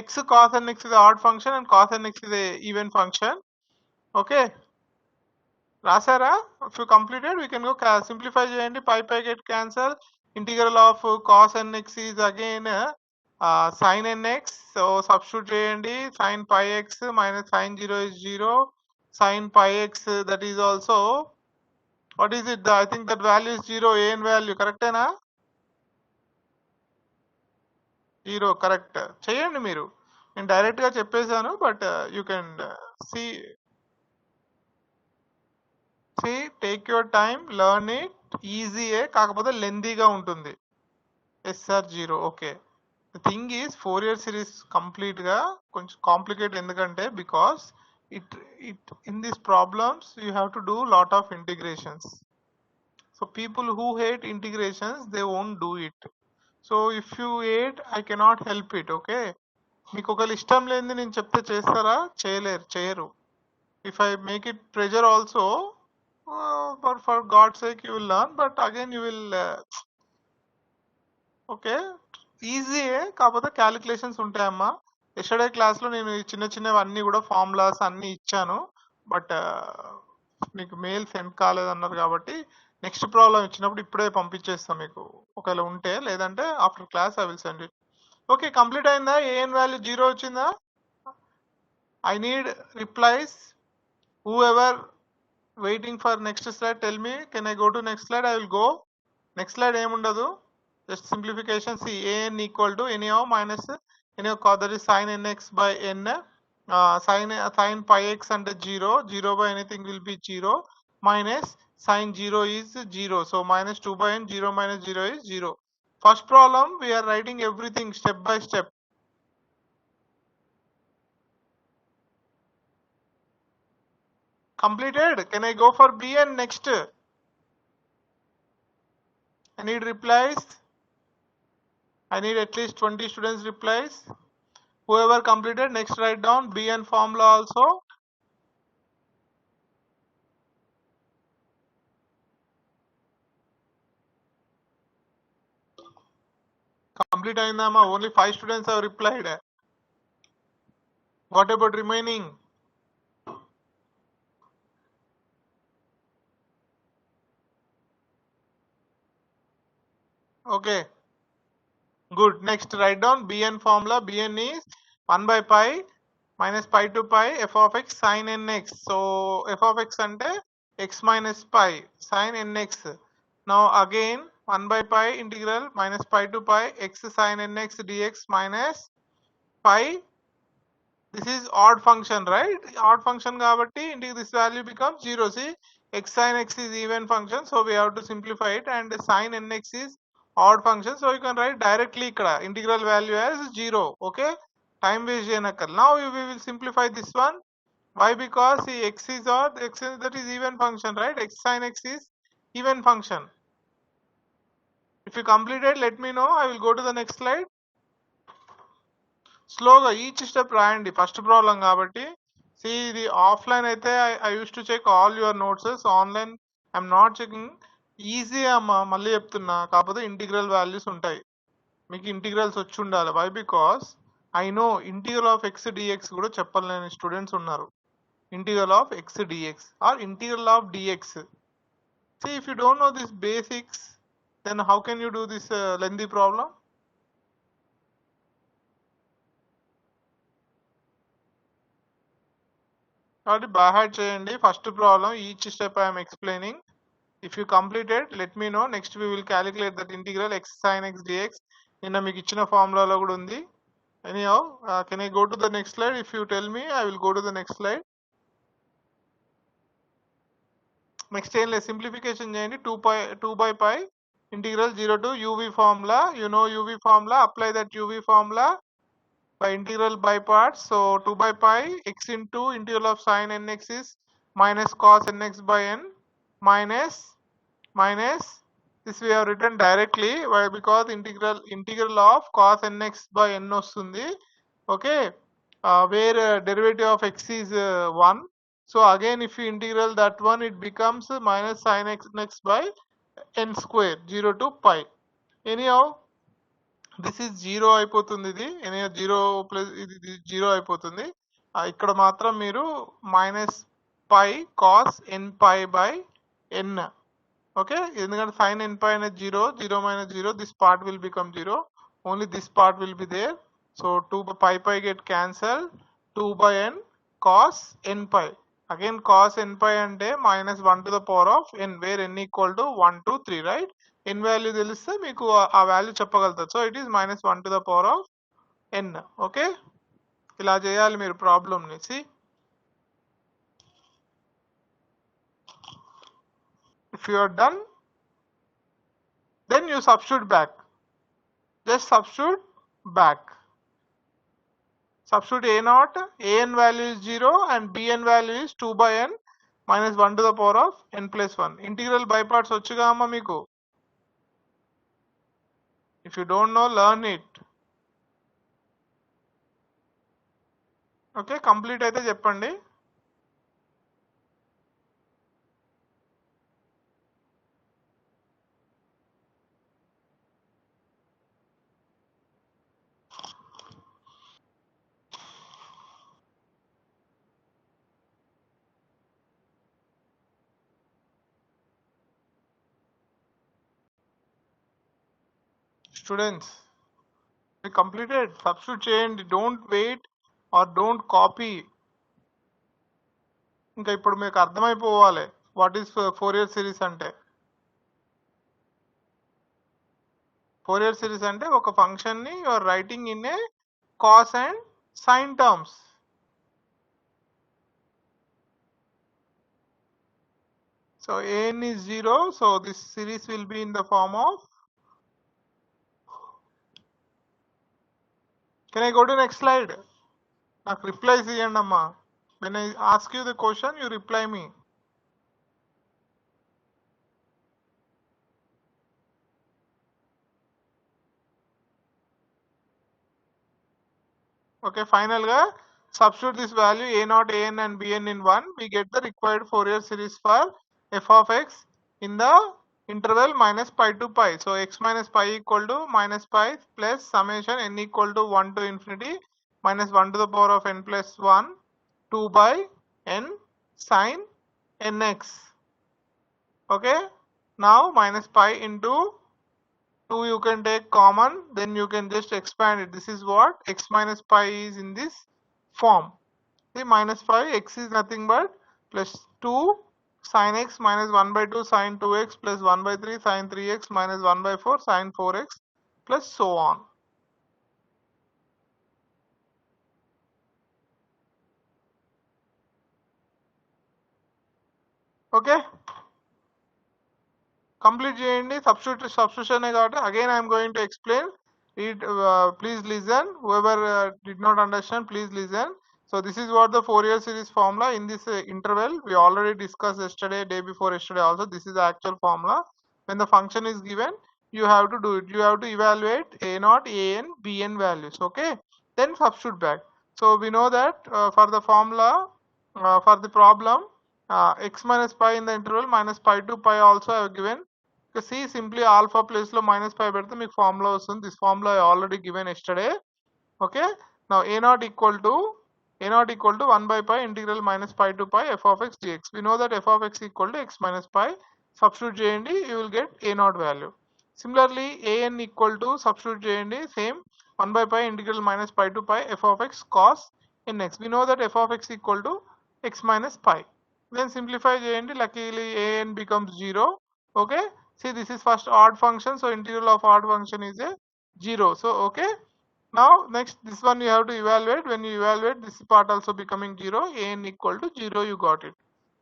x cos nx is an odd function and cos nx is a even function. Okay, రాసారా? If you completed, we can go simplify చేయండి. pi get cancel. Integral of cos nx is again sin nx, so substitute చేయండి. Sin pi x minus sin 0 is 0. Sin pi x, that is also, what is it? I think that value is 0. an value correct అయినా? 0 correct. చేయండి మీరు, నేను direct గా చెప్పేశాను, but you can see, take your time, learn it. ఈజీయే కాకపోతే లెందీగా ఉంటుంది. SR 0. Okay, the thing is 4 year series complete గా కొంచెం కాంప్లికేట్, ఎందుకంటే because it in these problems you have to do lot of integrations. So people who hate integrations they won't do it. So if you hate, I cannot help it. Okay, మీకు ఒకవేళ ఇష్టం లేనిది నేను చెప్తే చేస్తారా? చేయరు. If I make it pressure also, for God's sake you will learn, but again you will okay, ఈజీయే కాకపోతే calculations ఉంటాయమ్మా. Yesterday క్లాస్లో నేను ఈ చిన్న చిన్నవన్నీ కూడా ఫార్ములాస్ అన్నీ ఇచ్చాను, బట్ మీకు మెయిల్ సెండ్ కాలేదన్నారు కాబట్టి నెక్స్ట్ ప్రాబ్లం ఇచ్చినప్పుడు ఇప్పుడే పంపించేస్తాను మీకు, ఒకవేళ ఉంటే, లేదంటే after class I will send it. Okay, complete అయిందా? ఏఎన్ వాల్యూ 0 వచ్చిందా? I need replies. Whoever waiting for next slide, tell me, can I go to next slide? I will go. Next slide ఏముండదు, just simplification. See, an equal to anyhow minus anyhow cos, that is sin nx by n. Sin pi x అంటే 0 by anything will be 0, minus sin 0 is 0, so minus 2 by n, 0 minus 0 is 0. First problem we are writing everything step by step. Completed. Can I go for B and next? I need replies. I need at least 20 students replies. Whoever completed, next write down B and formula also. Complete ayindama? Only 5 students have replied. What about remaining? Okay. Good. Next write down Bn formula. Bn is 1 by pi minus pi to pi f of x sin nx. So f of x ante x minus pi sin nx. Now again 1 by pi integral minus pi to pi x sin nx dx minus pi. This is odd function, right? Odd function kabatti this value becomes 0. See, x sin x is even function, so we have to simplify it, and sin nx is odd function, so you can write directly ikkada integral value as 0. Okay, time waste cheyanakal. Now we will simplify this one. Why? Because see, x is odd, x is, that is even function, right? X sin x is even function. If you completed, let me know. I will go to the next slide. స్లోగా each step రాయండి, first problem కాబట్టి. See, ఇది offline అయితే I use to check all your notes. Online I'm not checking. Easy అమ్మా, మళ్ళీ చెప్తున్నా, కాకపోతే integral values ఉంటాయి, మీకు ఇంటిగ్రల్స్ వచ్చి ఉండాలి. Why? Because I know integral of x dx కూడా చెప్పలేని స్టూడెంట్స్ ఉన్నారు. Integral of x dx or integral of dx. See, if you don't know this basics, then how can you do this lengthy problem? కాబట్టి బాహాడ్ చేయండి. First problem each step I'm explaining. If you completed, let me know. Next we will calculate that integral x sine x dx. నిన్న మీకు ఇచ్చిన ఫార్ములాలో కూడా ఉంది. Anyhow, can I go to the next slide? If you tell me, I will go to the next slide. Next ఏం లేదు, simplification చేయండి. 2 by pi integral 0 to uv formula. You know uv formula, apply that uv formula by integral by parts. So 2 by pi x into integral of sin nx is minus cos nx by n minus this we have written directly. Why? Because integral of cos nx by n వస్తుంది. Okay, where derivative of x is 1. So again, if you integral that one, it becomes minus sin nx by n square, 0 to pi. Anyhow, this is 0 అయిపోతుంది. ఇది 0 plus ఇది 0 అయిపోతుంది. ఇక్కడ మాత్రం మీరు minus pi cos n pi by n. Okay, ఎందుకంటే sine n pi అనేది 0, 0 minus 0, this part will become 0, only this part will be there. So 2 pi get cancel, 2 by n cos n pi. Again cos n pi అంటే minus 1 to the power of n, where n equal to 1 to 3, right? n value తెలిస్తే మీకు ఆ value చెప్పగలుగుతారు. So it is minus 1 to the power of n. Okay, ఇలా చేయాలి మీరు ప్రాబ్లమ్ని. See, if you are done, then you substitute back. Just substitute back. Substitute a naught, an value is 0 and bn value is 2 by n minus 1 to the power of n plus 1. Integral by parts వచ్చుగా అమ్మ మీకు. If you don't know, learn it. Okay, complete అయితే చెప్పండి. Students, we completed. Substitute చేయండి, don't wait or don't copy. ఇంకా ఇప్పుడు మీకు అర్థమైపోవాలి what is Fourier series అంటే. ఫోరియర్ సిరీస్ అంటే ఒక ఫంక్షన్ ని you are writing in a cos and sine terms. So an is 0, so this series will be in the form of. Can I go to next slide? నాకు reply చేయండి అమ్మా. When I ask you the question, you reply me. Okay, final గా substitute this value a0, an and bn in 1. We get the required Fourier series for f of x in the interval minus pi to pi. So x minus pi equal to minus pi plus summation n equal to 1 to infinity minus 1 to the power of n plus 1 2 by n sin nx. Okay, now minus pi into 2 you can take common, then you can just expand it. This is what x minus pi is in this form. See, minus pi, x is nothing but plus 2 sin x minus 1 by 2 sin 2x plus 1 by 3 sin 3x minus 1 by 4 sin 4x plus so on. Okay, complete చేయండి. substitution కాబట్టి again I am going to explain it. Please listen, whoever did not understand, please listen. So this is what the Fourier series formula in this interval we already discussed yesterday, day before yesterday also. This is the actual formula. When the function is given, you have to do it. You have to evaluate a0, an, bn values. Okay, then substitute back. So we know that for the formula, for the problem, x minus pi in the interval minus pi to pi also I have given. See, simply alpha place lo minus pi పెడితే మీకు formula వస్తుంది. This formula I already given yesterday. Okay, now a0 equal to 1 by pi integral minus pi to pi f of x dx. We know that f of x equal to x minus pi. Substitute చేయండి, you will get a0 value. Similarly, an equal to, substitute చేయండి, same 1 by pi integral minus pi to pi f of x cos nx. We know that f of x equal to x minus pi. Then simplify చేయండి, luckily an becomes 0. Okay, see, this is first odd function, so integral of odd function is a 0. So okay, now next this one you have to evaluate. When you evaluate, this part also becoming 0, an equal to 0, you got it.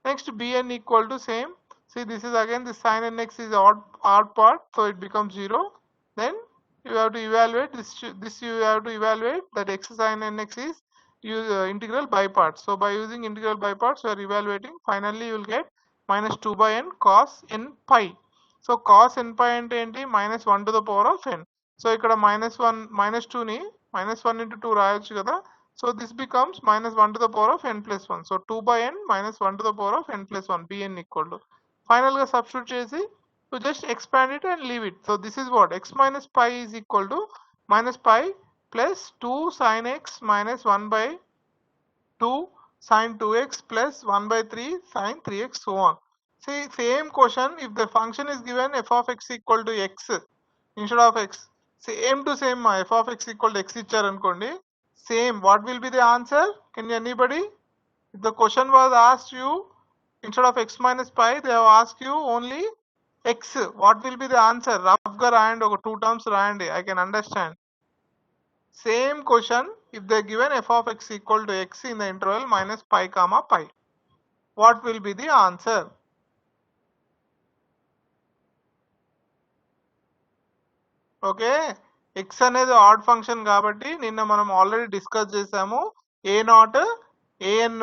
Next bn equal to same. See, this is again the sin nx is odd part, so it becomes 0. Then you have to evaluate this you have to evaluate that x sin nx is integral by parts. So by using integral by parts you are evaluating. Finally you will get minus 2 by n cos n pi. So cos n pi ante enti minus 1 to the power of n. So ikkada minus 2 ni minus 1 into 2 రాయొచ్చు కదా. So this becomes minus 1 to the power of n plus 1. So 2 by n minus 1 to the power of n plus 1, bn equal to. Final గా substitute చేసి to just expand it and leave it. So this is what x minus pi is equal to minus pi plus 2 sin x minus 1 by 2 sin 2x plus 1 by 3 sin 3x, so on. See, same question, if the function is given f of x equal to x instead of x, same to same f of x equal to x ఇచ్చారు అనుకోండి, same, what will be the answer? Can anybody? If the question was asked you instead of x minus pi, they have asked you only x, what will be the answer? Rough గా రాయండి, ఒక 2 terms రాయండి, I can understand. Same question, if they given f of x equal to x in the interval minus pi comma pi, what will be the answer? Okay, X అనేది add function కాబట్టి నిన్న మనం already discuss చేసాము. ఏ naught AN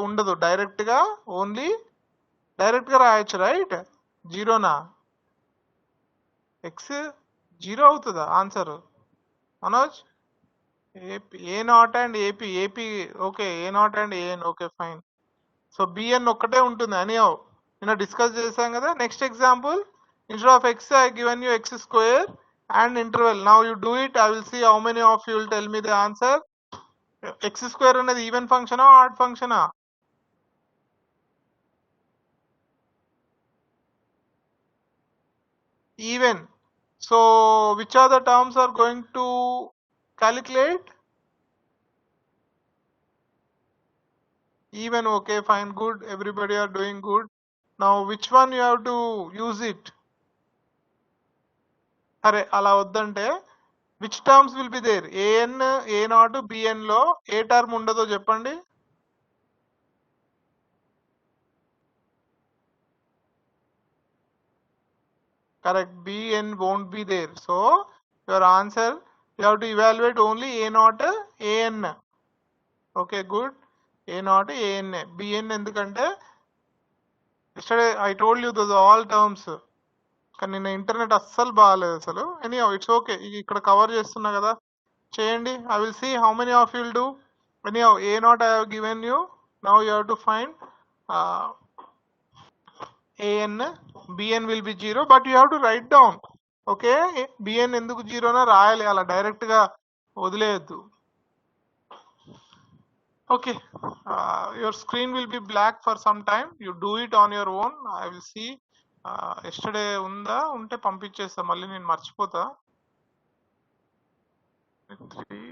ఉండదు, డైరెక్ట్గా only డైరెక్ట్గా రాయొచ్చు, right? జీరోనా? ఎక్స్ జీరో అవుతుందా ఆన్సర్? Manoj, a naught and ap, ap okay, A naught and an okay fine. So bn ఒక్కటే ఉంటుంది అని నిన్న డిస్కస్ చేసాం కదా. Next example, instead of x I given you x square and interval. Now you do it, I will see how many of you will tell me the answer. x square అనేది even ఫంక్షనా odd ఫంక్షనా? Even. So which are the terms are going to calculate? Even, okay, fine, good, everybody are doing good. Now which one you have to use it? అరే అలా వద్దంటే which terms will be there? An, a naught, bn లో ఏ term ఉండదో చెప్పండి. Correct, bn won't be there. So your answer, you have to evaluate only a not, an. Okay good, a naught, an. Bn ఎందుకంటే yesterday I told you those all terms. కానీ నిన్న internet అస్సలు బాగాలేదు అసలు. Any it's okay, ఇక్కడ cover చేస్తున్నా కదా, చేయండి. I will see how many of you will do. Anyhow, a not I have given you. Now you have to find an. bn will be 0, but you have to write down. Okay, bn ఎందుకు 0 నా రాయాలి, అలా direct గా వదిలేయద్దు. Okay, your screen will be black for some time. You do it on your own. I will see. Yesterday ఉందా, ఉంటే పంపించేస్తా, మళ్ళీ నేను మర్చిపోతా. 3.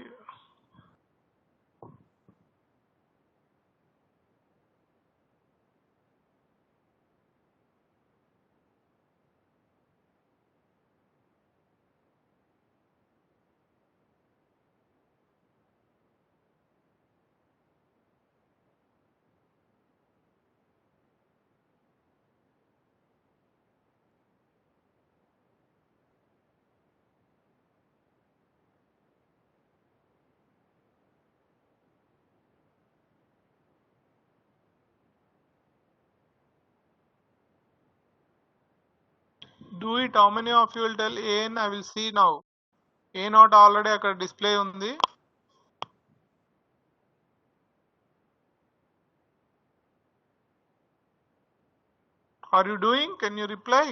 Do it. How many of you will tell an? I will see now. A not already అక్కడ display ఉంది. Are you doing? Can you reply?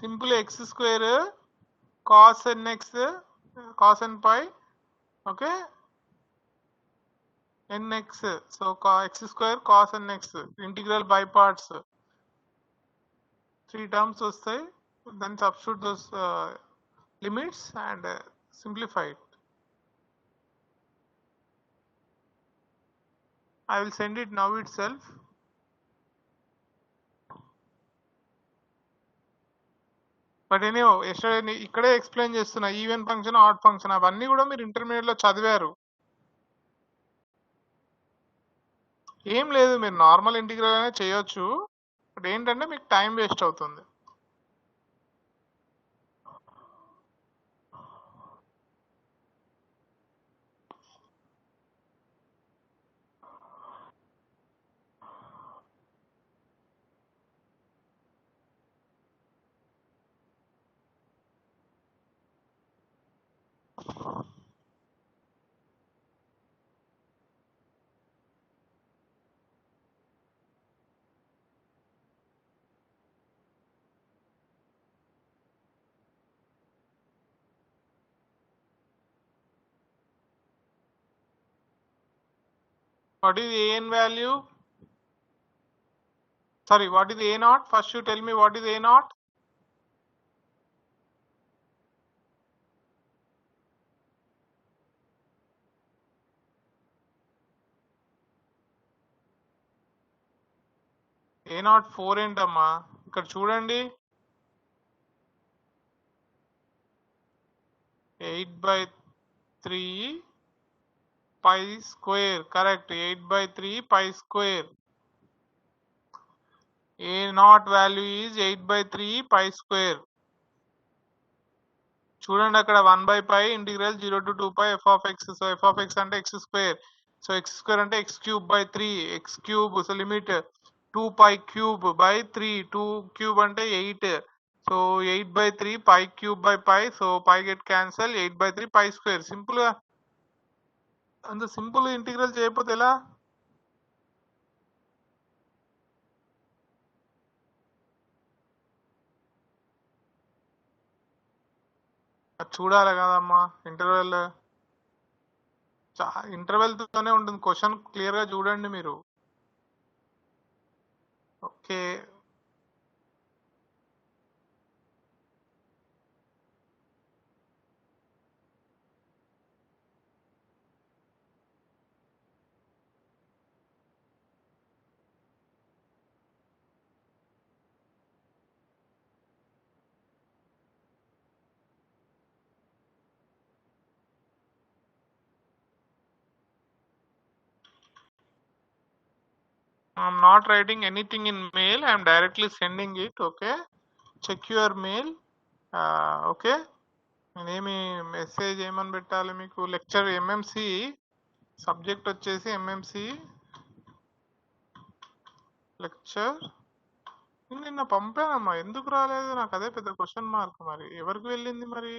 Simple x square cos nx, cos n pi, okay, nx. So x square cos nx, integral by parts. 3 terms వస్తాయి. Then substitute those limits and simplify it. I will send it now itself. But any yesterday ఇక్కడే explain చేస్తున్నా, even function, odd function, అవన్నీ కూడా మీరు intermediate లో చదివారు. ఏం లేదు, మీరు నార్మల్ ఇంటిగ్రల్ అనే చేయొచ్చు, బట్ ఏంటంటే మీకు టైం వేస్ట్ అవుతుంది. What is an value? Sorry, what is a naught? First you tell me what is a naught. A not 4 ఏంటమ్మా, ఇక్కడ చూడండి, 8/3 pi square. Correct, 8/3 pi square. A naught value is 8/3 pi square. చూడండి అక్కడ 1/pi integral 0 to 2pi f of x. So f of x అంటే x square. So x square అంటే x cube by 3. x cube, so limit 2pi cube by 3. 2 cube అంటే 8. So 8/3 pi cube by pi. So pi get cancel, 8/3 pi square. Simple గా, అంత simple integral చేయకపోతే ఎలా? అది చూడాలి కదమ్మా ఇంటర్వెల్. ఇంటర్వెల్ తోనే ఉంటుంది క్వశ్చన్, క్లియర్ గా చూడండి మీరు. Okay, I'm not writing anything in mail. I'm directly sending it. Okay. Check your mail. Okay. నేనేమి మెసేజ్ ఏమని పెట్టాలి మీకు లెక్చర్ ఎంఎంసి సబ్జెక్ట్ వచ్చేసి ఎంఎంసి లెక్చర్ నిన్న పంపానమ్మా ఎందుకు రాలేదు నాకు అదే పెద్ద క్వశ్చన్ మార్క్ మరి ఎవరికి వెళ్ళింది మరి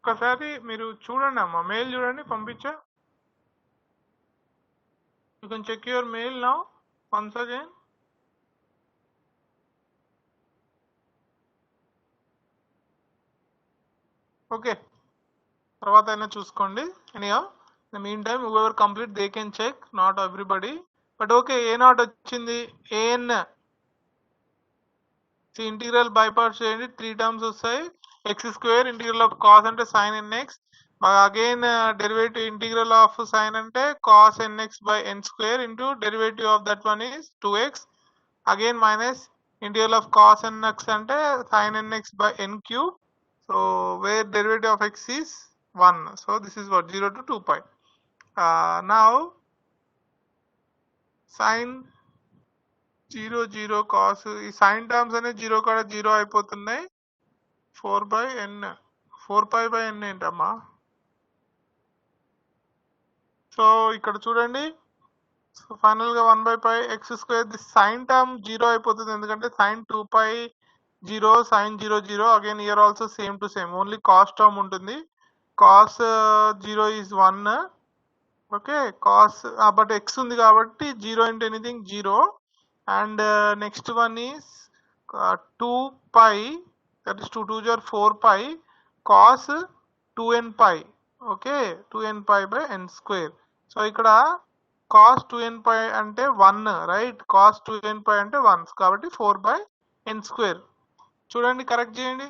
ఒకసారి మీరు చూడండి అమ్మా మెయిల్ చూడండి పంపించా you can check your mail now once again okay తర్వాత అయినా చూసుకోండి anyhow in mean time ever complete they can check not everybody but okay A not వచ్చింది ఏఎన్ ఇంటీగ్రల్ బైపార్ట్స్ చేయండి 3 టర్మ్స్ వస్తాయి x square integral of cos అంటే sine n x again derivative integral of sine అంటే cos n x by n square into derivative of that one is 2x again minus integral of cos NX అంటే sine nx by n cube so where derivative of x is 1 so this is what 0 to 2 pi now sin 0 0 cos ఈ sin terms అనేది 0 కాడ 0 అయిపోతున్నాయి 4 by n 4 pi by n ఏంటమ్మా so ఇక్కడ చూడండి so final గా 1 by pi x square the sin term 0 అయిపోతుంది ఎందుకంటే sin 2 pi 0 sin 0 0 again here also same to same only cos term ఉంటుంది cos 0 is 1 okay cos but x ఉంది కాబట్టి 0 into anything 0 and next one is 2 pi that is 2 2 are 4 pi cos 2n pi okay 2n pi by n square so ఇక్కడ cos 2n pi అంటే 1 right cos 2n pi అంటే 1 కాబట్టి 4 by n square చూడండి correct చేయండి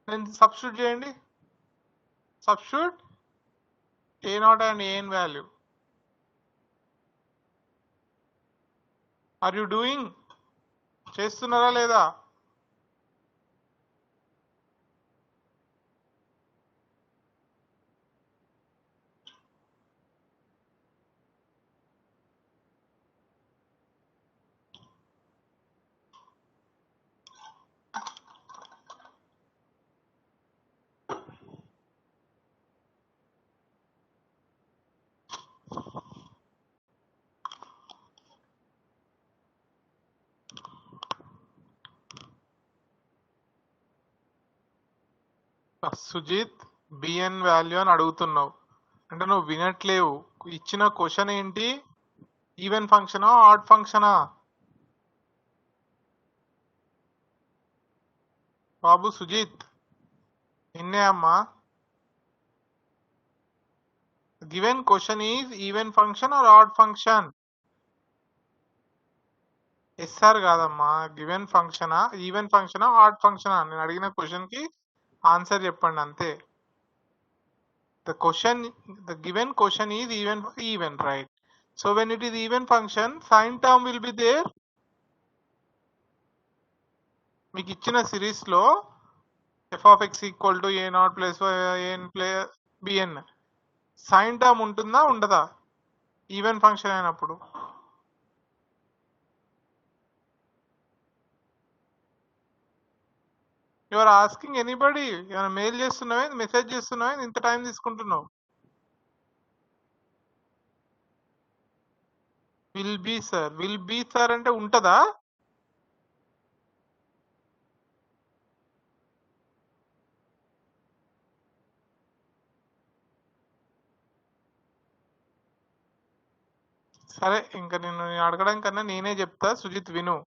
then substitute చేయండి substitute a0 and an value are you doing చేస్తున్నారా లేదా Sujith B N value అని అడుగుతున్నావు అంటే నువ్వు వినట్లేవు ఇచ్చిన క్వశ్చన్ ఏంటి ఈవెన్ ఫంక్షనా ఆడ్ ఫంక్షనా బాబు సుజిత్ నిన్నే అమ్మా given question is even function or odd function ఎస్ఆర్ కాదమ్మా గివెన్ ఫంక్షనా ఈవెన్ ఫంక్షనా ఆడ్ ఫంక్షనా నేను అడిగిన క్వశ్చన్ కి ఆన్సర్ చెప్పండి అంతే the given question is even right so when it is even function sin term will be there మీకు ఇచ్చిన సిరీస్ లో f of x equal to a0 plus an plus bn sin term ఉంటుందా ఉండదా even function అయినప్పుడు you are asking anybody ఏమైనా mail చేస్తున్నావే message చేస్తున్నావే ఇంత టైం తీసుకుంటున్నావు విల్ బీ సార్ అంటే ఉంటదా సరే ఇంకా నేను అడగడం కన్నా నేనే చెప్తా సుజిత్ విను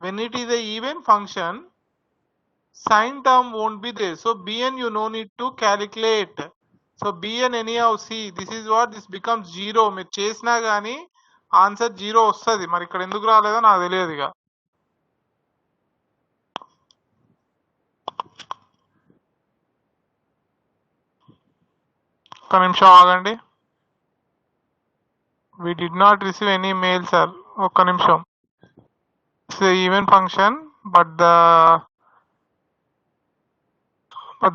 when it is a even function sin term won't be there so bn you no need to calculate so bn anyhow see this is what this becomes 0 మీరు చేసినా గానీ ఆన్సర్ 0 వస్తుంది మరి ఇక్కడ ఎందుకు రాలేదో నాకు తెలియదు ఇక ఒక నిమిషం ఆగండి We did not receive any mail, sir. ఒక్క నిమిషం. It's a even function, but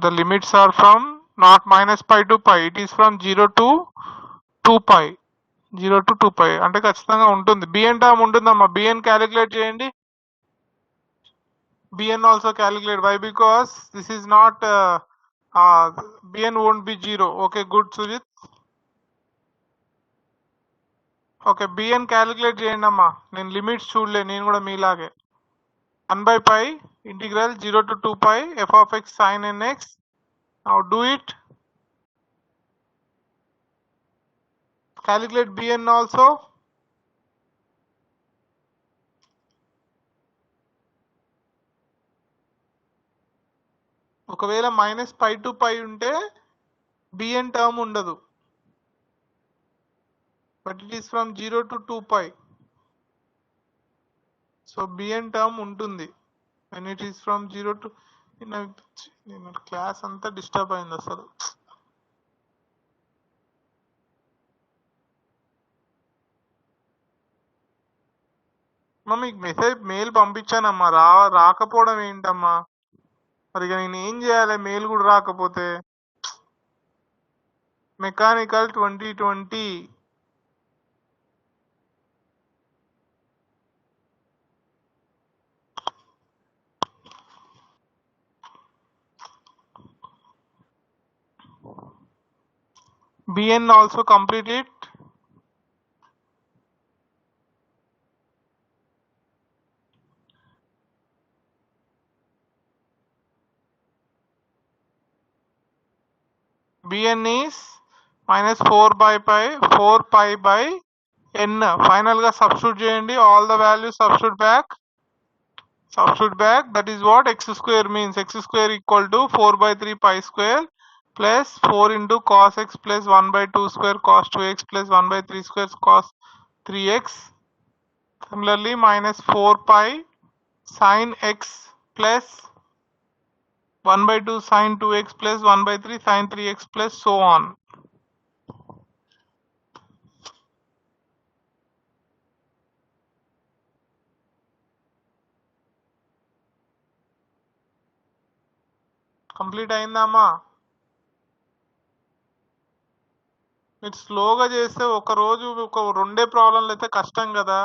the limits are from not minus pi to pi. It is from 0 to 2 pi. 0 to 2 pi. అంటే ఖచ్చితంగా ఉంటుంది. bn టర్మ్ ఉంటుందమ్మా. bn క్యాలిక్యులేట్ చేయండి. bn also calculate. Why? Because this is not bn won't be 0. Okay, good, Sujit. Okay, bn calculate చేయండి అమ్మా. నేను limits చూడలే, నేను కూడా మీలాగే. 1/π integral 0 to 2π f of x sin nx. Now do it. Calculate bn also. ఒకవేళ -π to π ఉంటే bn term ఉండదు. But it is from 0 to 2π. So bn term ఉంటుంది. When it is from 0 to నేను క్లాస్ అంతా డిస్టర్బ్ అయింది అసలు. మీకు mail పంపించానమ్మా, రాకపోవడం ఏంటమ్మా? మరి నేను ఏం చేయాలి మెయిల్ కూడా రాకపోతే? Mechanical 2020 bn also complete it. bn is -4π by n. Final గా సబ్స్టిట్యూట్ చేయండి. All the values substitute back. That is what x square means. X square equal to 4/3 pi square plus 4 into cos x plus 1/2 square cos 2x plus 1/3 square cos 3x. Similarly, -4π sin x plus 1/2 sin 2x plus 1/3 sin 3x plus so on. Complete అయిందమ్మా? మీరు స్లోగా చేస్తే ఒక రోజు ఒక 2 ప్రాబ్లంలు అయితే కష్టం కదా.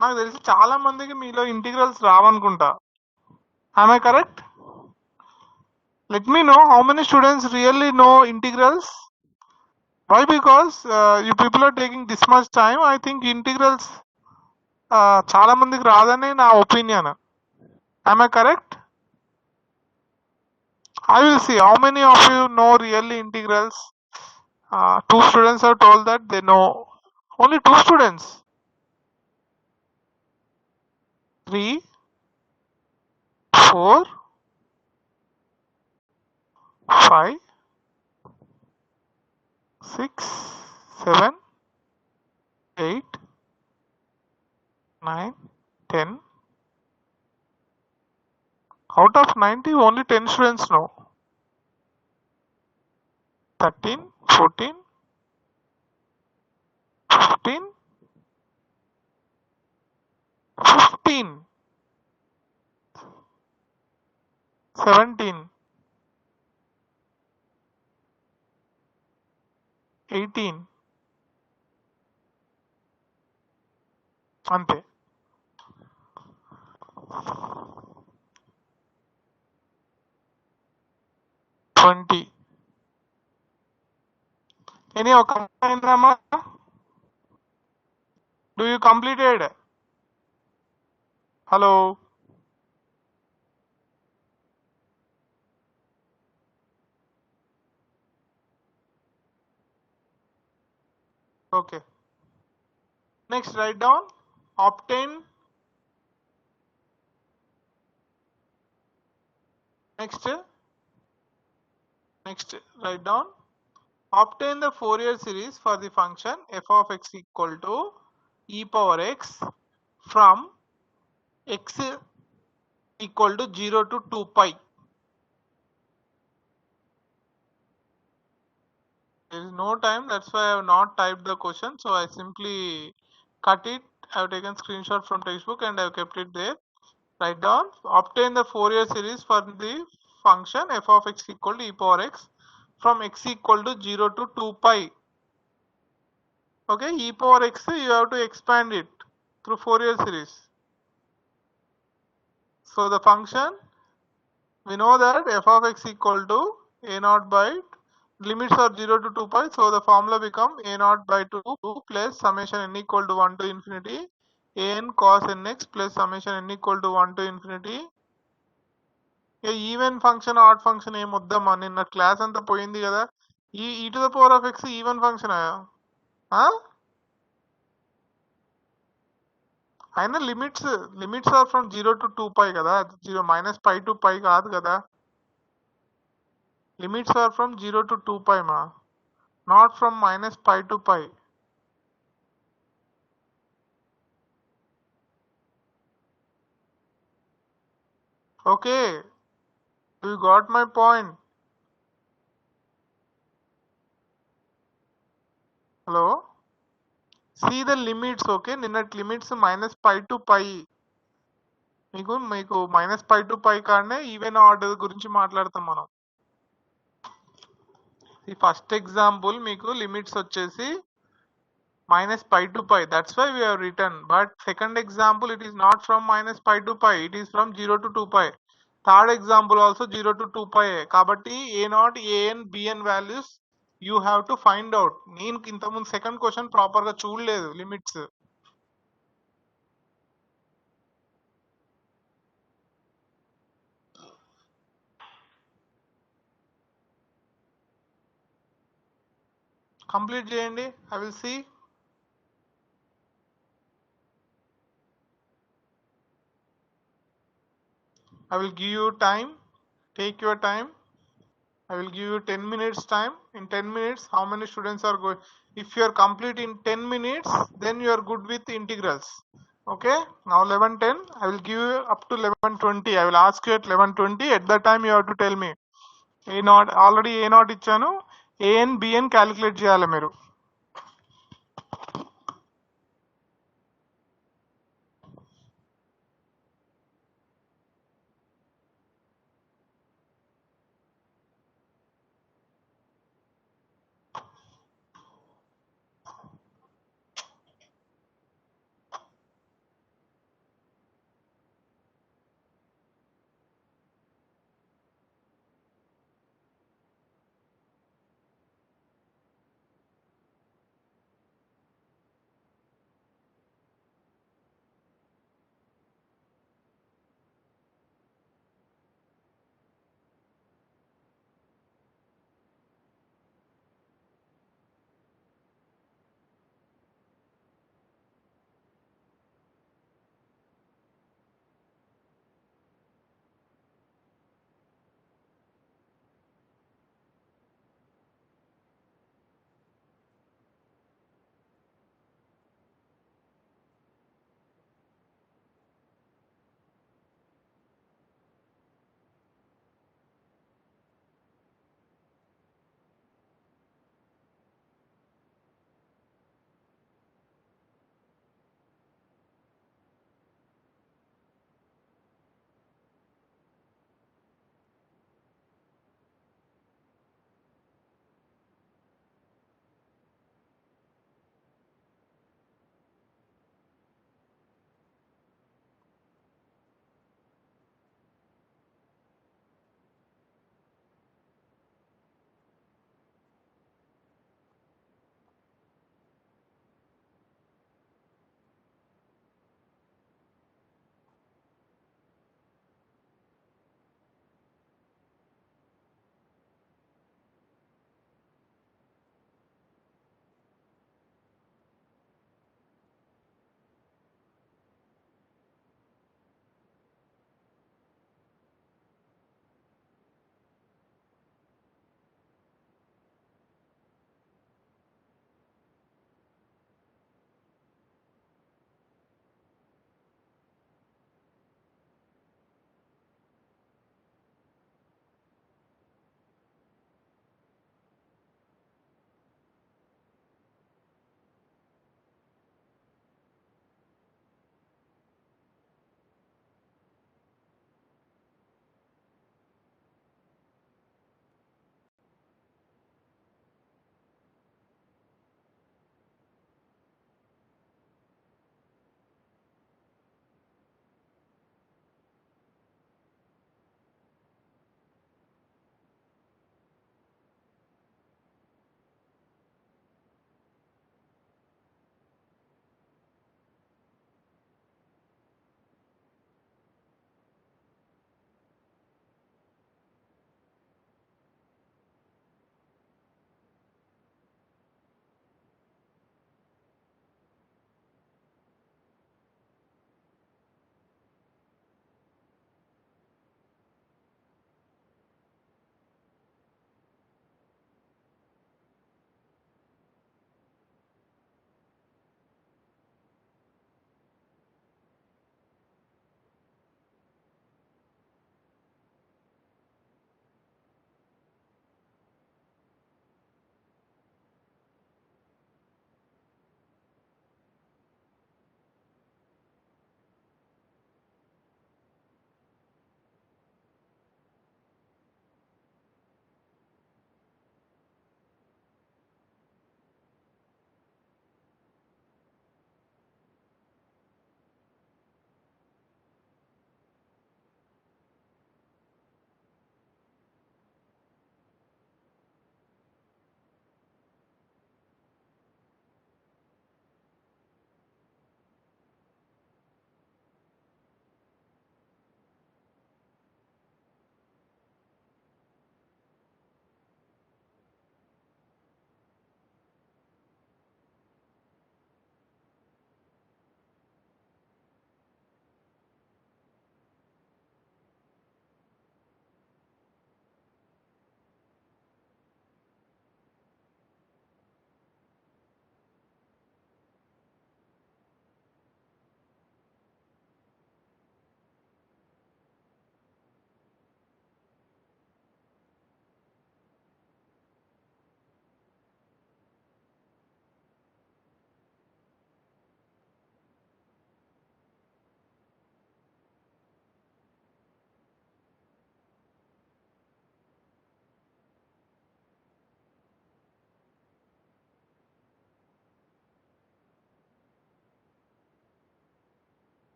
నాకు తెలిసి చాలా మందికి మీలో integrals రావనుకుంటా. Am I correct? Let me know how many students really know integrals. Why? Because you people are taking this much time. I think integrals చాలా మందికి రాదని నా opinion. Am I correct? I will see how many of you know really integrals. 2 students have told that they know. Only 2 students. 3, 4, 5, 6, 7, 8, 9, 10. Out of 90, only 10 students know. 13, 14, 15, 17, 18. అంతే. Any of you do you completed? Hello. Okay. Next, write down obtain. Next, write down obtain the Fourier series for the function f of x equal to e power x from x equal to 0 to 2 pi. There is no time, that's why I have not typed the question. So I simply cut it. I have taken screenshot from textbook and I have kept it there. Write down. Obtain the Fourier series for the function f of x equal to e power x from x equal to 0 to 2 pi. Okay, e power x you have to expand it through Fourier series. So the function, we know that f of x equal to a naught by, limits are 0 to 2 pi, so the formula become a naught by 2 plus summation n equal to 1 to infinity an cos nx plus summation n equal to 1 to infinity. ఏ even function odd function ఏం వద్దమ్మా, నిన్న class అంతా పోయింది కదా. E to the power of x even function అయినా limits are from 0 to 2 pi కదా, 0 minus pi to pi కాదు కదా. Limits are from 0 to 2 pi మా, not from minus pi to pi. Okay, you got my point. Hello, see the limits. Okay, నిన్నటి limits minus pi to పై. మీకు minus pi to పై కాడనే even order గురించి మాట్లాడతాం మనం. ఈ ఫస్ట్ ఎగ్జాంపుల్ మీకు limits వచ్చేసి minus pi to pi, that's why we have written. But second example, it is not from minus pi to pi, it is from 0 to 2 pi. Third example also 0 to 2 pi. Kabatti a naught, an, bn values you have to find out. నేను ఇంతకుముందు second question proper గా చూడలేదు limits. Complete చేయండి, I will see. I will give you time, take your time. I will give you 10 minutes time. In 10 minutes, how many students are going? If you are complete in 10 minutes, then you are good with integrals. Okay, now 11:10, I will give you up to 11:20. I will ask you at 11:20. At that time, you have to tell me. A naught, already A naught ఇచ్చాను, an bn calculate చేయాలి మీరు.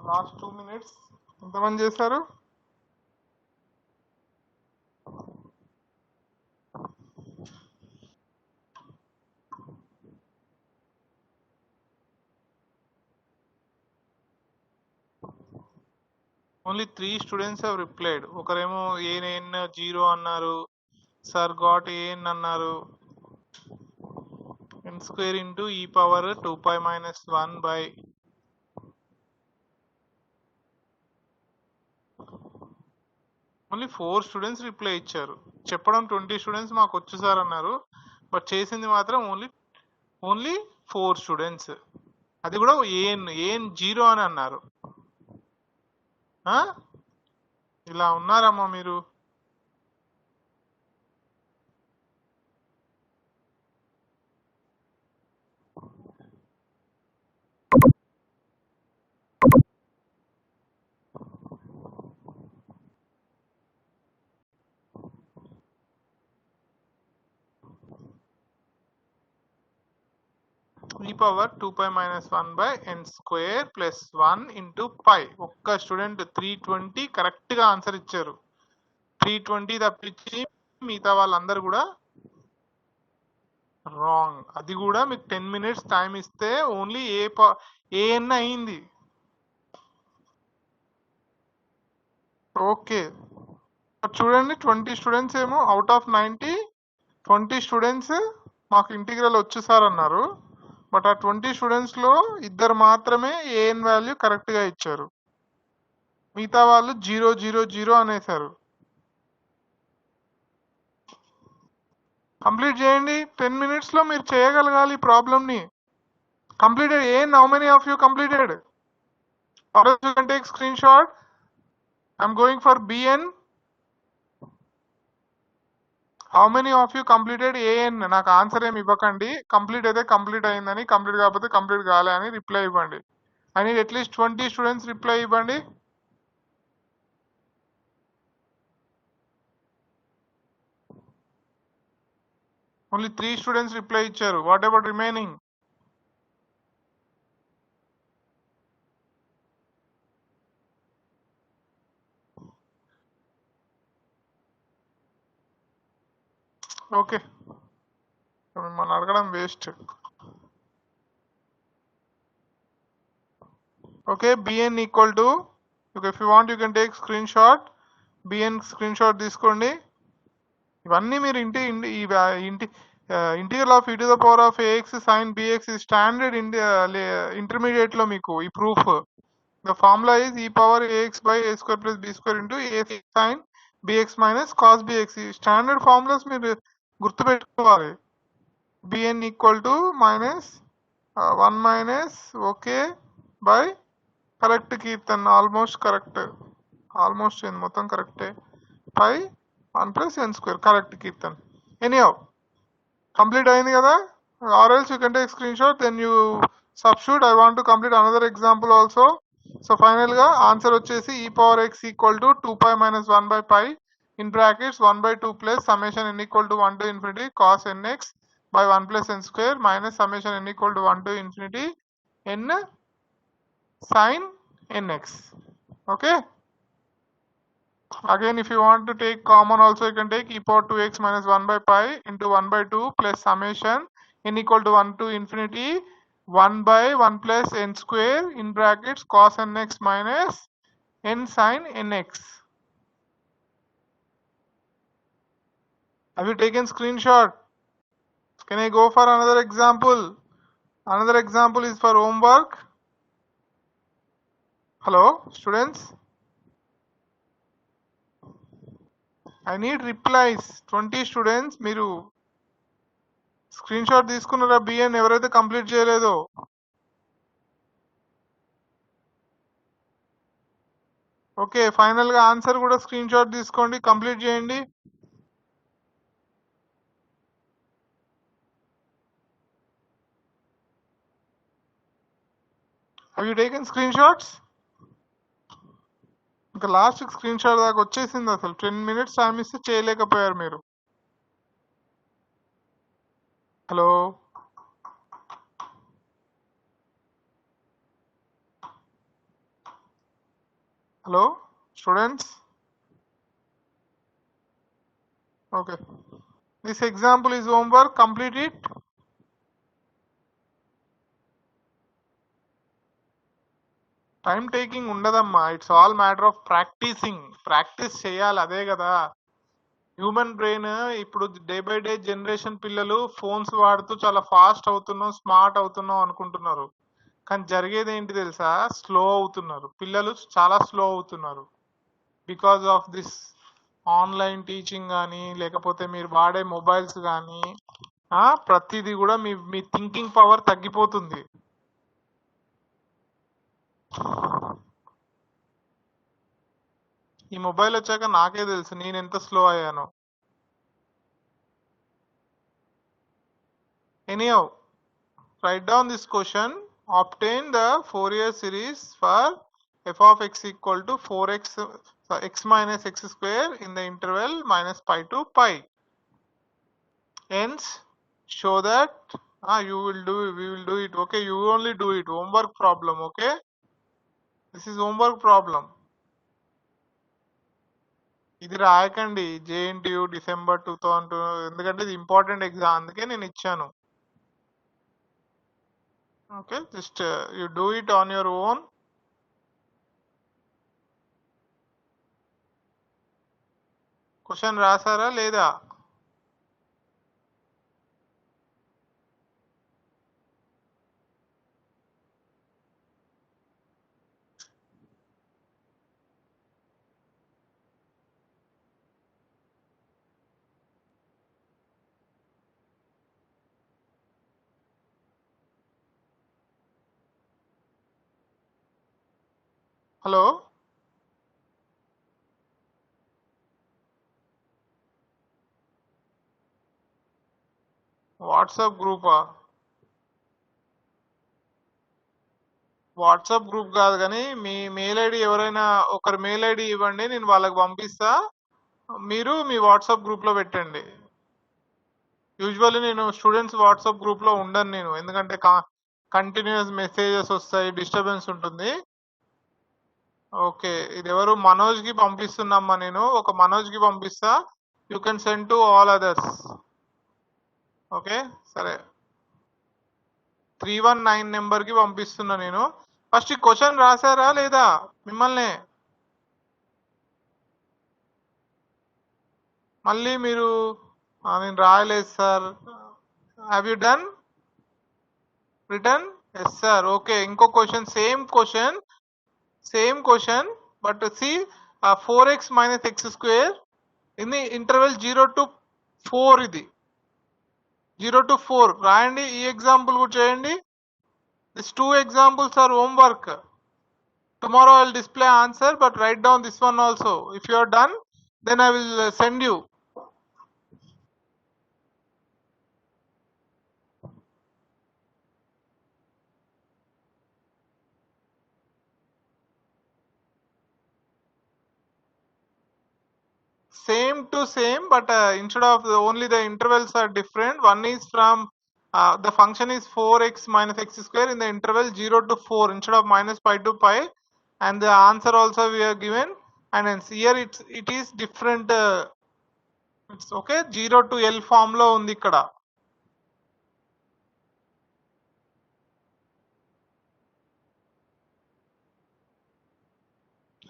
Last 2 minutes ఎంతమంది చేశారు? Only 3 students have replied. ఒకరేమో AN 0 అన్నారు, sir got AN అన్నారు. n square into e power 2 pi minus 1 by only 4 students reply ఇచ్చారు. చెప్పడం 20 స్టూడెంట్స్ మాకు వచ్చు సార్ అన్నారు, బట్ చేసింది మాత్రం ఓన్లీ 4 స్టూడెంట్స్. అది కూడా ఏఎన్ 0 అని అన్నారు. ఇలా ఉన్నారమ్మా మీరు. e power 2 pi minus 1 by n square plus 1 into pi. ఒక్క స్టూడెంట్ 320 కరెక్ట్ గా ఆన్సర్ ఇచ్చారు. 320 తప్పించి మిగతా వాళ్ళందరూ కూడా రాంగ్. అది కూడా మీకు 10 minutes టైం ఇస్తే ఓన్లీ ఏఎన్ అయింది. ఓకే చూడండి, 20 స్టూడెంట్స్ ఏమో అవుట్ ఆఫ్ 90 20 స్టూడెంట్స్ మాకు ఇంటిగ్రల్ వచ్చు సార్ అన్నారు, బట్ ఆ 20 స్టూడెంట్స్ లో ఇద్దరు మాత్రమే ఏఎన్ వాల్యూ కరెక్ట్ గా ఇచ్చారు. మిగతా వాళ్ళు 0 0 0 అనేసారు. కంప్లీట్ చేయండి. 10 minutes లో మీరు చేయగలగాలి ఈ ప్రాబ్లమ్ ని. Completed an, how many of you completed? or else you can take screenshot. I'm going for bn. How many of you completed an? నాకు ఆన్సర్ ఏమి ఇవ్వకండి. కంప్లీట్ అయితే కంప్లీట్ అయిందని, కంప్లీట్ కాకపోతే కంప్లీట్ కాలే అని రిప్లై ఇవ్వండి. I need at least 20 students reply ఇవ్వండి. ఓన్లీ 3 స్టూడెంట్స్ రిప్లై ఇచ్చారు. What about remaining? ఓకే, మిమ్మల్ని అడగడం waste. Okay, bn equal to, if you want you can take screen shot. bn screen shot తీసుకోండి. ఇవన్నీ మీరు integral of e to the power of ax sin bx is standard intermediate లో మీకు ఈ proof. The formula is e power ax by a square plus b square into a sin bx minus cos bx. Standard formulas మీరు గుర్తుపెట్టుకోవాలి. bn equal to minus 1 minus okay by correct Keerthan, almost correct, almost మొత్తం కరెక్టే, pi 1 plus n square, correct Keerthan. Anyhow complete అయింది కదా. Or else you can take screenshot, then you substitute. I want to complete another example also. So final గా answer వచ్చేసి e power x equal to 2 pi minus 1 by pi in brackets 1 by 2 plus summation n equal to 1 to infinity cos nx by 1 plus n square minus summation n equal to 1 to infinity n sin nx. Okay, again if you want to take common also, you can take e power 2x minus 1 by pi into 1 by 2 plus summation n equal to 1 to infinity 1 by 1 plus n square in brackets cos nx minus n sin nx. Have you taken screenshot? Can I go for another example? Another example is for homework. Hello students, I need replies. 20 students మీరు screen shot తీసుకున్నారా బిఎన్? ఎవరైతే complete చేయలేదో. Okay, final గా answer కూడా screen shot తీసుకోండి, complete చేయండి. Have you taken screenshots? ఇంకా లాస్ట్ స్క్రీన్ షాట్ దాకా వచ్చేసింది. అసలు 10 minutes టైం ఇస్తే చేయలేకపోయారు మీరు. Hello, Hello, students. Okay. This example is homework. Complete it. Time taking ఉండదమ్మా. It's all matter of practicing. Practice చేయాలి, అదే కదా. హ్యూమన్ బ్రెయిన్ ఇప్పుడు డే బై డే జనరేషన్ పిల్లలు ఫోన్స్ వాడుతూ చాలా ఫాస్ట్ అవుతున్నాం, స్మార్ట్ అవుతున్నాం అనుకుంటున్నారు. కానీ జరిగేది ఏంటి తెలుసా? స్లో అవుతున్నారు. పిల్లలు చాలా స్లో అవుతున్నారు because of this online teaching కానీ, లేకపోతే మీరు వాడే మొబైల్స్ కానీ, ప్రతిదీ కూడా మీ మీ థింకింగ్ పవర్ తగ్గిపోతుంది. ఈ మొబైల్ వచ్చాక నాకే తెలుసు నేను ఎంత స్లో అయ్యాను. Anyhow, write down this question. Obtain the Fourier series for f of x equal to 4x x minus x square in the interval minus pi to pi. Hence, show that we will do it. Okay, you only do it. Homework problem. Okay, this is homework problem. ఇది రాయకండి JNTU December 2002, ఎందుకంటే ఇది important exam, అందుకే నేను ఇచ్చాను. Okay, just you do it on your own. Question రాసారా లేదా? Hello, వాట్సాప్ గ్రూపా? వాట్సాప్ గ్రూప్ కాదు, కానీ మీ మెయిల్ ఐడి ఎవరైనా ఒకరి మెయిల్ ఐడి ఇవ్వండి, నేను వాళ్ళకి పంపిస్తా. మీరు మీ వాట్సాప్ గ్రూప్లో పెట్టండి. యూజువల్లీ నేను స్టూడెంట్స్ వాట్సాప్ గ్రూప్లో ఉండను నేను, ఎందుకంటే కంటిన్యూస్ మెసేజెస్ వస్తాయి, డిస్టర్బెన్స్ ఉంటుంది. ఓకే, ఇది ఎవరు? మనోజ్కి పంపిస్తున్నామ్మా. నేను ఒక మనోజ్కి పంపిస్తా. You can send to all others. Okay, సరే. 319 నెంబర్కి పంపిస్తున్నా నేను. ఫస్ట్ ఈ క్వశ్చన్ రాసారా లేదా మిమ్మల్ని? మళ్ళీ మీరు నేను రాయలేదు sir. Have you done return? Yes sir. Okay, ఇంకో question, same question but c 4x minus x square in the interval 0 to 4. ఇది 0 to 4 రాయండి. ఈ ఎగ్జాంపుల్ కూడా చేయండి. These 2 examples are homework. Tomorrow I will display answer, but write down this one also. If you are done, then I will send you. Same to same, but instead of only the intervals are different. One is from the function is 4x minus x square in the interval 0 to 4 instead of minus pi to pi, and the answer also we are given. And hence here it is different. It's okay, 0 to L form lo undi ikkada.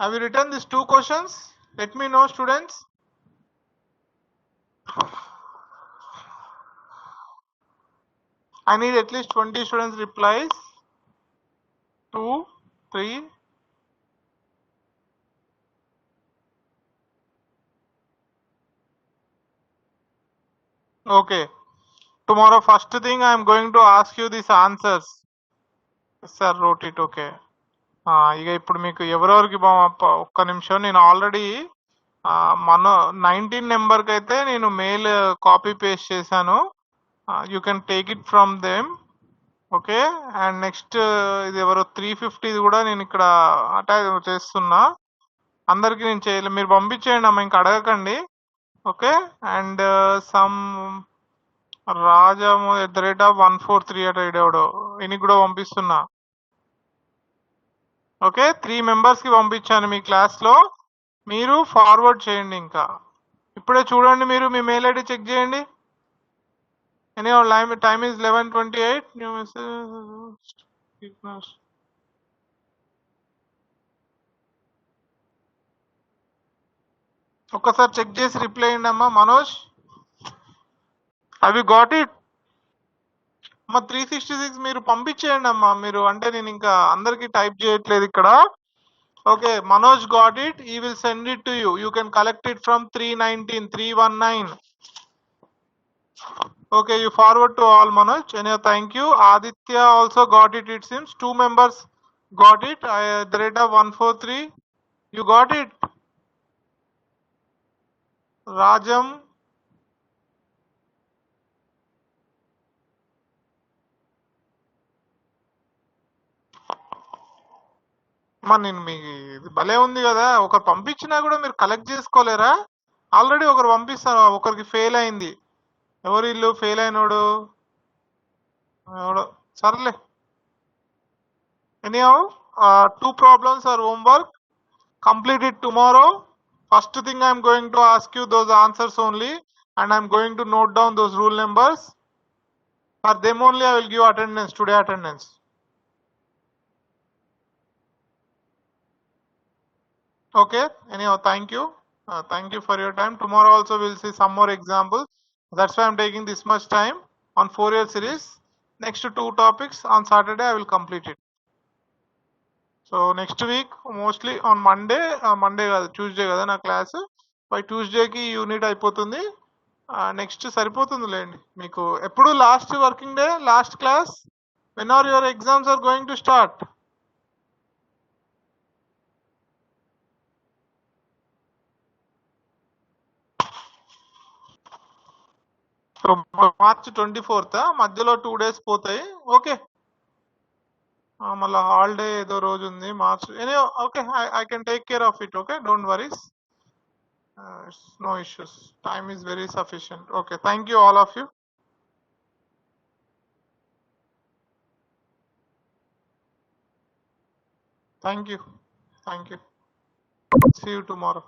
Have you written these 2 questions? Let me know, students. I need at least 20 students replies. 2, 3. Okay. Tomorrow first thing I am going to ask you these answers. Sir wrote it. Okay. ఇక ఇప్పుడు మీకు ఎవరెవరికి ఒక్క నిమిషం, నేను already మన 19 నెంబర్కి అయితే నేను మెయిల్ కాపీ పేస్ట్ చేశాను. You can take it from them. Okay, and next ఇది ఎవరో 350 కూడా నేను ఇక్కడ అటాచ్ చేస్తున్నా. అందరికి నేను చేయలేదు, మీరు పంపించేయండి అమ్మ, ఇంకా అడగకండి. ఓకే, అండ్ సమ్ రాజాము @143 అట ఇడేవాడు, ఈయనకి కూడా పంపిస్తున్నా. ఓకే 3 మెంబర్స్ కి పంపించాను మీ క్లాస్ లో, మీరు ఫార్వర్డ్ చేయండి. ఇంకా ఇప్పుడే చూడండి, మీరు మీ మెయిల్ ఐడి చెక్ చేయండి. Any time is 11:28. New message ఒక్కసారి చెక్ చేసి రిప్లై అయ్యండి అమ్మా. మనోజ్, అవి గాట్ ఇట్ అమ్మా. 366 మీరు పంపించేయండి అమ్మా. మీరు అంటే నేను ఇంకా అందరికి టైప్ చేయట్లేదు ఇక్కడ. Okay, Manoj got it. He will send it to you. You can collect it from 319. Okay, you forward to all, Manoj. Anyhow, thank you. Aditya also got it, it seems. 2 members got it. The rate of 143. You got it? Rajam. నేను మీ ఇది భలే ఉంది కదా, ఒకరు పంపించినా కూడా మీరు collect చేసుకోలేరా? Already ఒకరు పంపిస్తారు, ఒకరికి ఫెయిల్ అయింది. ఎవరు ఇల్లు ఫెయిల్ అయినోడు? ఎవడో సర్లే. Anyhow 2 problems are homework. Complete it tomorrow. First thing I am going to ask you those answers only, and I am going to note down those rule numbers. For them only I will give attendance, today attendance. Okay, anyhow, thank you. Thank you for your time. Tomorrow also we'll see some more examples. That's why I'm taking this much time on 4-year series. Next 2 topics on Saturday I will complete it. So next week mostly on Monday, కాదు Tuesday కదా నా class. By ట్యూస్డేకి unit అయిపోతుంది. Next సరిపోతుందిలేండి మీకు. ఎప్పుడు last working day, last class? When are your exams are going to start? So March 24th, మధ్యలో 2 days పోతాయి. ఓకే, మళ్ళీ హాలిడే ఏదో రోజు ఉంది March. Okay, I can take care of it. Okay, don't worries. No issues. Time is very sufficient. Okay, thank you all of you. Thank you. See you tomorrow.